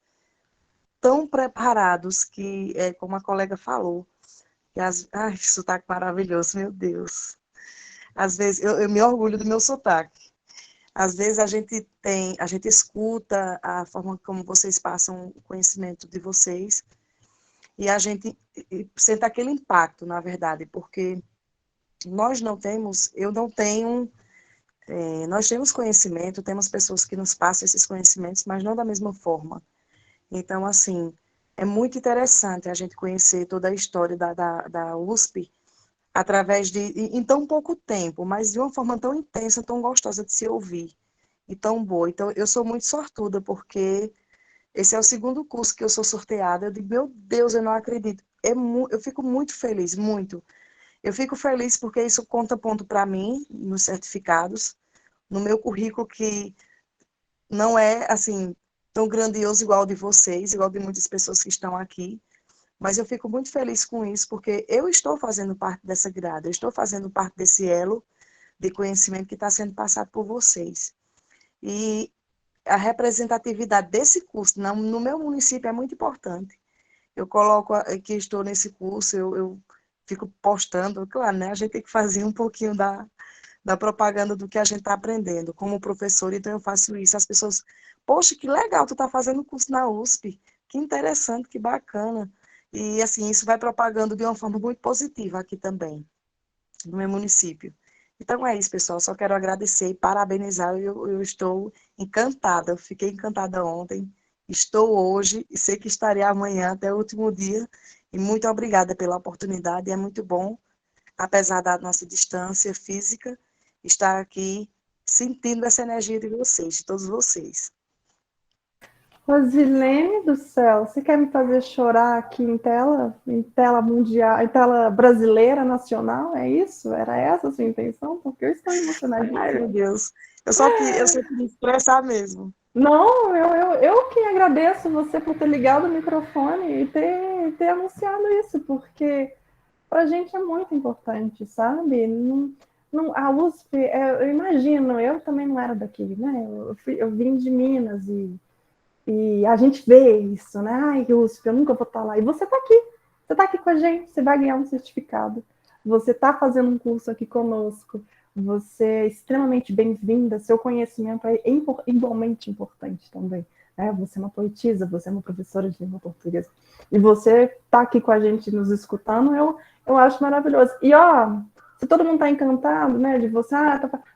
tão preparados que, como a colega falou, que sotaque maravilhoso, meu Deus. Às vezes, eu me orgulho do meu sotaque. Às vezes a gente escuta a forma como vocês passam o conhecimento de vocês e a gente sente aquele impacto, na verdade, porque nós não temos, eu não tenho, nós temos conhecimento, temos pessoas que nos passam esses conhecimentos, mas não da mesma forma. Então, assim, é muito interessante a gente conhecer toda a história da USP, através em tão pouco tempo, mas de uma forma tão intensa, tão gostosa de se ouvir, e tão boa. Então, eu sou muito sortuda, porque Esse é o segundo curso que eu sou sorteada. Eu digo, meu Deus, eu não acredito. Eu fico muito feliz, muito. Eu fico feliz porque isso conta ponto para mim, nos certificados, no meu currículo, que não é, assim, tão grandioso igual o de vocês, igual de muitas pessoas que estão aqui, mas eu fico muito feliz com isso, porque eu estou fazendo parte dessa grade, eu estou fazendo parte desse elo de conhecimento que está sendo passado por vocês. E a representatividade desse curso no meu município é muito importante. Eu coloco que estou nesse curso, eu fico postando, claro, né? A gente tem que fazer um pouquinho da propaganda do que a gente está aprendendo. Como professor, então eu faço isso. As pessoas, poxa, que legal, tu está fazendo curso na USP, que interessante, que bacana. E assim, isso vai propagando de uma forma muito positiva aqui também, no meu município. Então é isso, pessoal. Só quero agradecer e parabenizar. Eu estou encantada. Eu fiquei encantada ontem. Estou hoje e sei que estarei amanhã até o último dia. E muito obrigada pela oportunidade. É muito bom, apesar da nossa distância física, estar aqui sentindo essa energia de vocês, de todos vocês. Rosilene do céu, você quer me fazer chorar aqui em tela mundial, em tela brasileira, nacional? É isso? Era essa a sua intenção? Porque eu estou emocionadíssima. Ai, meu Deus. Eu só queria expressar mesmo. Não, eu que agradeço você por ter ligado o microfone e ter anunciado isso, porque para a gente é muito importante, sabe? A USP, eu imagino, eu também não era daqui, né? Eu vim de Minas e a gente vê isso, né? Ai, USP, eu nunca vou estar lá. E você está aqui com a gente, você vai ganhar um certificado. Você está fazendo um curso aqui conosco. Você é extremamente bem-vinda. Seu conhecimento é igualmente importante também. Né? Você é uma poetisa, você é uma professora de língua portuguesa. E você está aqui com a gente nos escutando, eu acho maravilhoso. E, ó, se todo mundo está encantado, né, de você,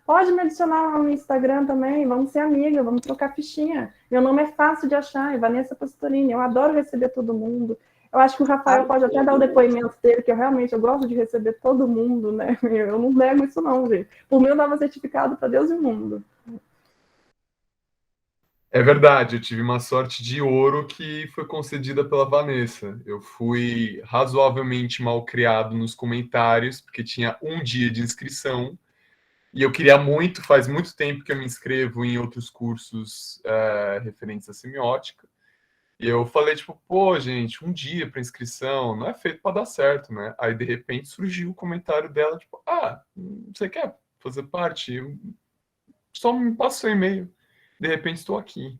pode me adicionar lá no Instagram também, vamos ser amiga, vamos trocar fichinha. Meu nome é fácil de achar, é Vanessa Pastorini, eu adoro receber todo mundo. Eu acho que o Rafael pode até dar o depoimento dele, que eu gosto de receber todo mundo, né? Eu não nego isso não, gente. Por mim, eu dava certificado para Deus e o mundo. É verdade, eu tive uma sorte de ouro que foi concedida pela Vanessa. Eu fui razoavelmente mal criado nos comentários, porque tinha um dia de inscrição, e eu queria muito, faz muito tempo que eu me inscrevo em outros cursos referentes à semiótica. E eu falei, tipo, pô, gente, um dia para inscrição, não é feito para dar certo, né? Aí, de repente, surgiu o comentário dela, tipo, você quer fazer parte? Só me passa seu e-mail. De repente, estou aqui.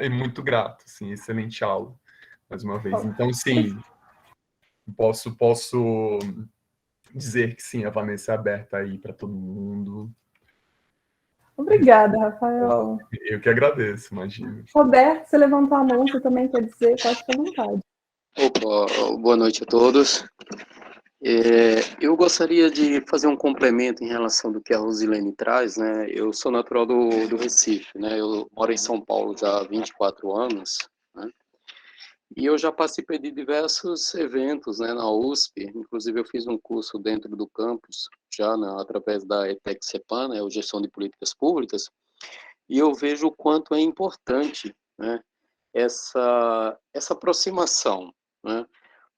E muito grato, assim, excelente aula, mais uma vez. Então, sim, posso dizer que sim, a Vanessa é aberta aí para todo mundo. Obrigada, Rafael. Eu que agradeço, imagina. Roberto, você levantou a mão, você também quer dizer? Pode ficar à vontade. Opa, boa noite a todos. Eu gostaria de fazer um complemento em relação do que a Rosilene traz, né? Eu sou natural do Recife, né? Eu moro em São Paulo já há 24 anos, né? E eu já participei de diversos eventos, né, na USP, inclusive eu fiz um curso dentro do campus, já através da ETEC-CEPAN, né, o Gestão de Políticas Públicas, e eu vejo o quanto é importante, né, essa aproximação, né,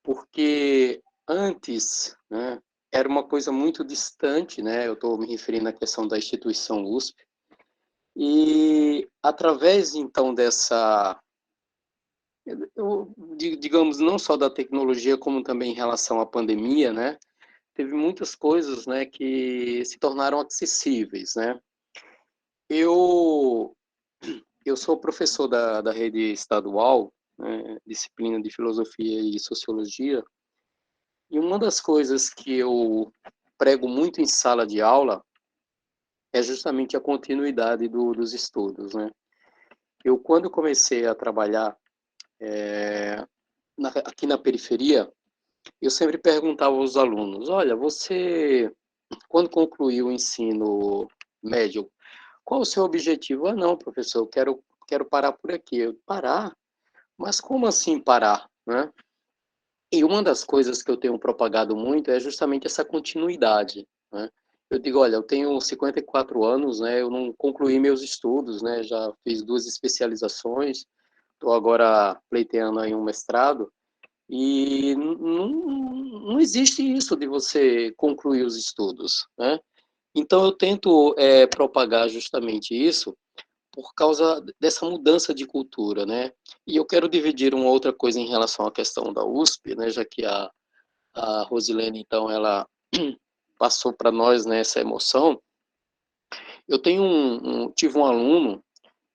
porque antes, né, era uma coisa muito distante, né, eu estou me referindo à questão da instituição USP, e através, então, digamos, não só da tecnologia, como também em relação à pandemia, né, teve muitas coisas, né, que se tornaram acessíveis, né. Eu sou professor da rede estadual, né, disciplina de filosofia e sociologia, e uma das coisas que eu prego muito em sala de aula é justamente a continuidade dos estudos, né. Eu, quando comecei a trabalhar aqui na periferia, eu sempre perguntava aos alunos, olha, você, quando concluiu o ensino médio, qual o seu objetivo? Não, professor, eu quero parar por aqui. Eu, parar? Mas como assim parar, né? E uma das coisas que eu tenho propagado muito é justamente essa continuidade, né? Eu digo, olha, eu tenho 54 anos, né? Eu não concluí meus estudos, né? Já fiz 2 especializações, estou agora pleiteando aí um mestrado, e não existe isso de você concluir os estudos, né? Então, eu tento propagar justamente isso por causa dessa mudança de cultura, né? E eu quero dividir uma outra coisa em relação à questão da USP, né? Já que a Rosilene, então, ela passou para nós, né, essa emoção. Eu tive um aluno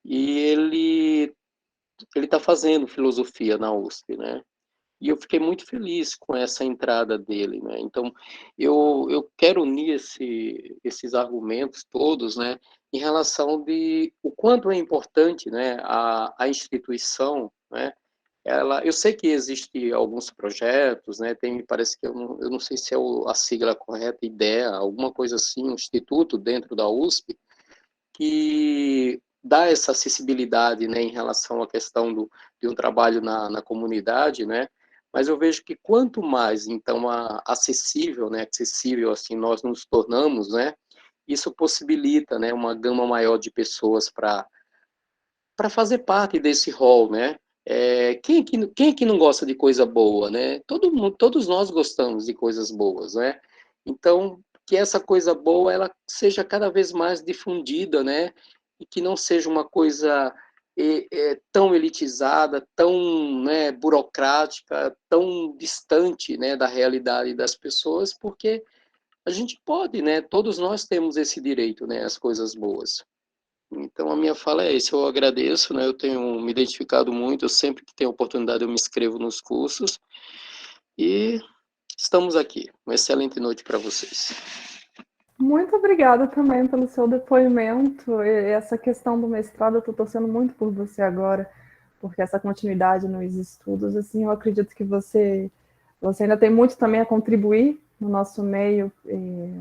e ele está fazendo filosofia na USP, né? E eu fiquei muito feliz com essa entrada dele, né? Então, eu quero unir esses argumentos todos, né, em relação de o quanto é importante, né, a instituição, né? Eu sei que existe alguns projetos, né? Parece que eu não sei se é a sigla correta, IDEA, alguma coisa assim, um instituto dentro da USP que dá essa acessibilidade, né, em relação à questão de um trabalho na comunidade, né? Mas eu vejo que quanto mais, então, acessível assim, nós nos tornamos, né? Isso possibilita, né, uma gama maior de pessoas para fazer parte desse rol, né? Quem é que não gosta de coisa boa, né? Todos nós gostamos de coisas boas, né? Então, que essa coisa boa ela seja cada vez mais difundida, né? E que não seja uma coisa tão elitizada, tão, né, burocrática, tão distante, né, da realidade das pessoas, porque a gente pode, né? Todos nós temos esse direito, né? As coisas boas. Então, a minha fala é essa, eu agradeço, né? Eu tenho me identificado muito, eu sempre que tenho oportunidade eu me inscrevo nos cursos, e estamos aqui. Uma excelente noite para vocês. Muito obrigada também pelo seu depoimento. E essa questão do mestrado, eu estou torcendo muito por você agora, porque essa continuidade nos estudos, assim, eu acredito que você ainda tem muito também a contribuir no nosso meio.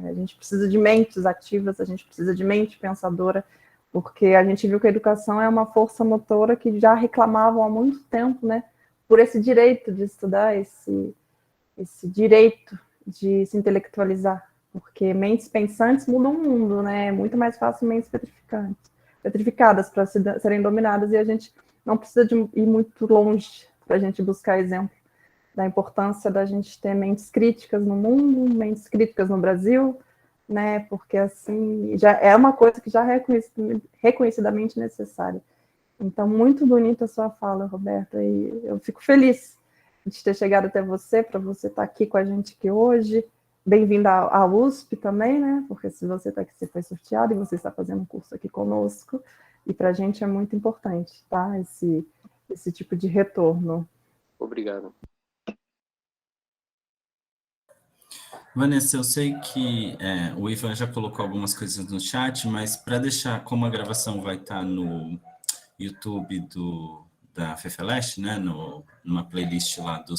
A gente precisa de mentes ativas, a gente precisa de mente pensadora, porque a gente viu que a educação é uma força motora que já reclamavam há muito tempo, né, por esse direito de estudar, esse direito de se intelectualizar, porque mentes pensantes mudam o mundo, né, é muito mais fácil mentes petrificadas para serem dominadas, e a gente não precisa de ir muito longe para a gente buscar exemplo da importância da gente ter mentes críticas no mundo, mentes críticas no Brasil, né? Porque assim já é uma coisa que já é reconhecidamente necessária. Então, muito bonita a sua fala, Roberta, e eu fico feliz de ter chegado até você, para você estar aqui com a gente aqui hoje. Bem-vinda à USP também, né? Porque se você está aqui, você foi sorteado e você está fazendo um curso aqui conosco, e para a gente é muito importante, tá? Esse tipo de retorno. Obrigado. Vanessa, eu sei que o Ivan já colocou algumas coisas no chat, mas para deixar, como a gravação vai estar no YouTube da FEFELESH, né, numa playlist lá do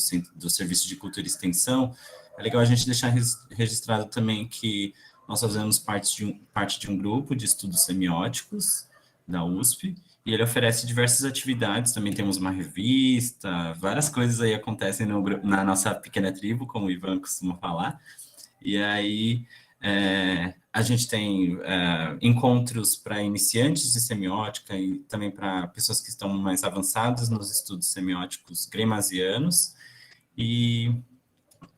Serviço de Cultura e Extensão, é legal a gente deixar registrado também que nós fazemos parte de um grupo de estudos semióticos da USP, e ele oferece diversas atividades, também temos uma revista, várias coisas aí acontecem na nossa pequena tribo, como o Ivan costuma falar. E aí a gente tem encontros para iniciantes de semiótica e também para pessoas que estão mais avançadas nos estudos semióticos gremasianos, e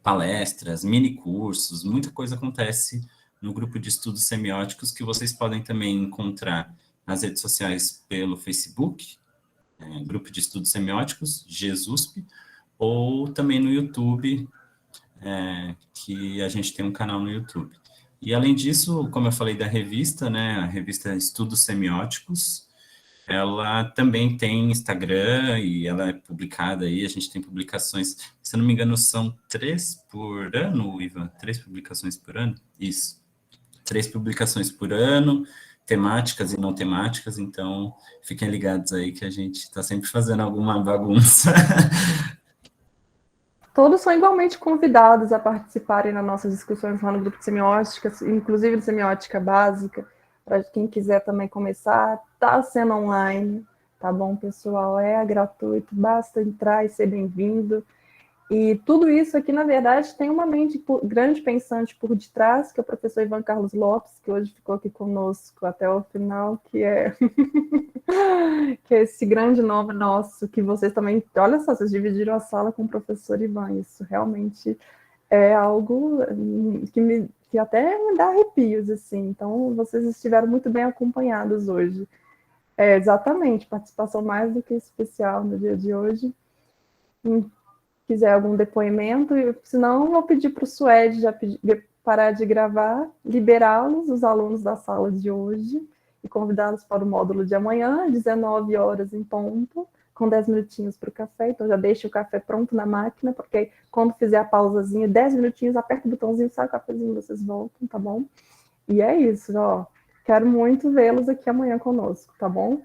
palestras, mini cursos, muita coisa acontece no grupo de estudos semióticos, que vocês podem também encontrar nas redes sociais pelo Facebook, Grupo de Estudos Semióticos, GESUSP, ou também no YouTube, que a gente tem um canal no YouTube. E, além disso, como eu falei da revista, né, a revista Estudos Semióticos, ela também tem Instagram e ela é publicada aí, a gente tem publicações, se eu não me engano, são 3 por ano, Ivan? 3 publicações por ano? Isso. 3 publicações por ano, temáticas e não temáticas, então fiquem ligados aí que a gente está sempre fazendo alguma bagunça. Todos são igualmente convidados a participarem nas nossas discussões lá no grupo de semiótica, inclusive de semiótica básica, para quem quiser também começar, está sendo online, tá bom, pessoal? É gratuito, basta entrar e ser bem-vindo. E tudo isso aqui, na verdade, tem uma mente grande pensante por detrás, que é o professor Ivan Carlos Lopes, que hoje ficou aqui conosco até o final, que é, que é esse grande nome nosso, que vocês também... Olha só, vocês dividiram a sala com o professor Ivan, isso realmente é algo que até me dá arrepios, assim. Então, vocês estiveram muito bem acompanhados hoje. Exatamente, participação mais do que especial no dia de hoje. Quiser algum depoimento, senão eu vou pedir para o Suede já parar de gravar, liberá-los, os alunos da sala de hoje, e convidá-los para o módulo de amanhã, 19 horas em ponto, com 10 minutinhos para o café. Então já deixe o café pronto na máquina, porque quando fizer a pausazinha, 10 minutinhos, aperta o botãozinho, sai o cafezinho, vocês voltam, tá bom? E é isso, ó. Quero muito vê-los aqui amanhã conosco, tá bom?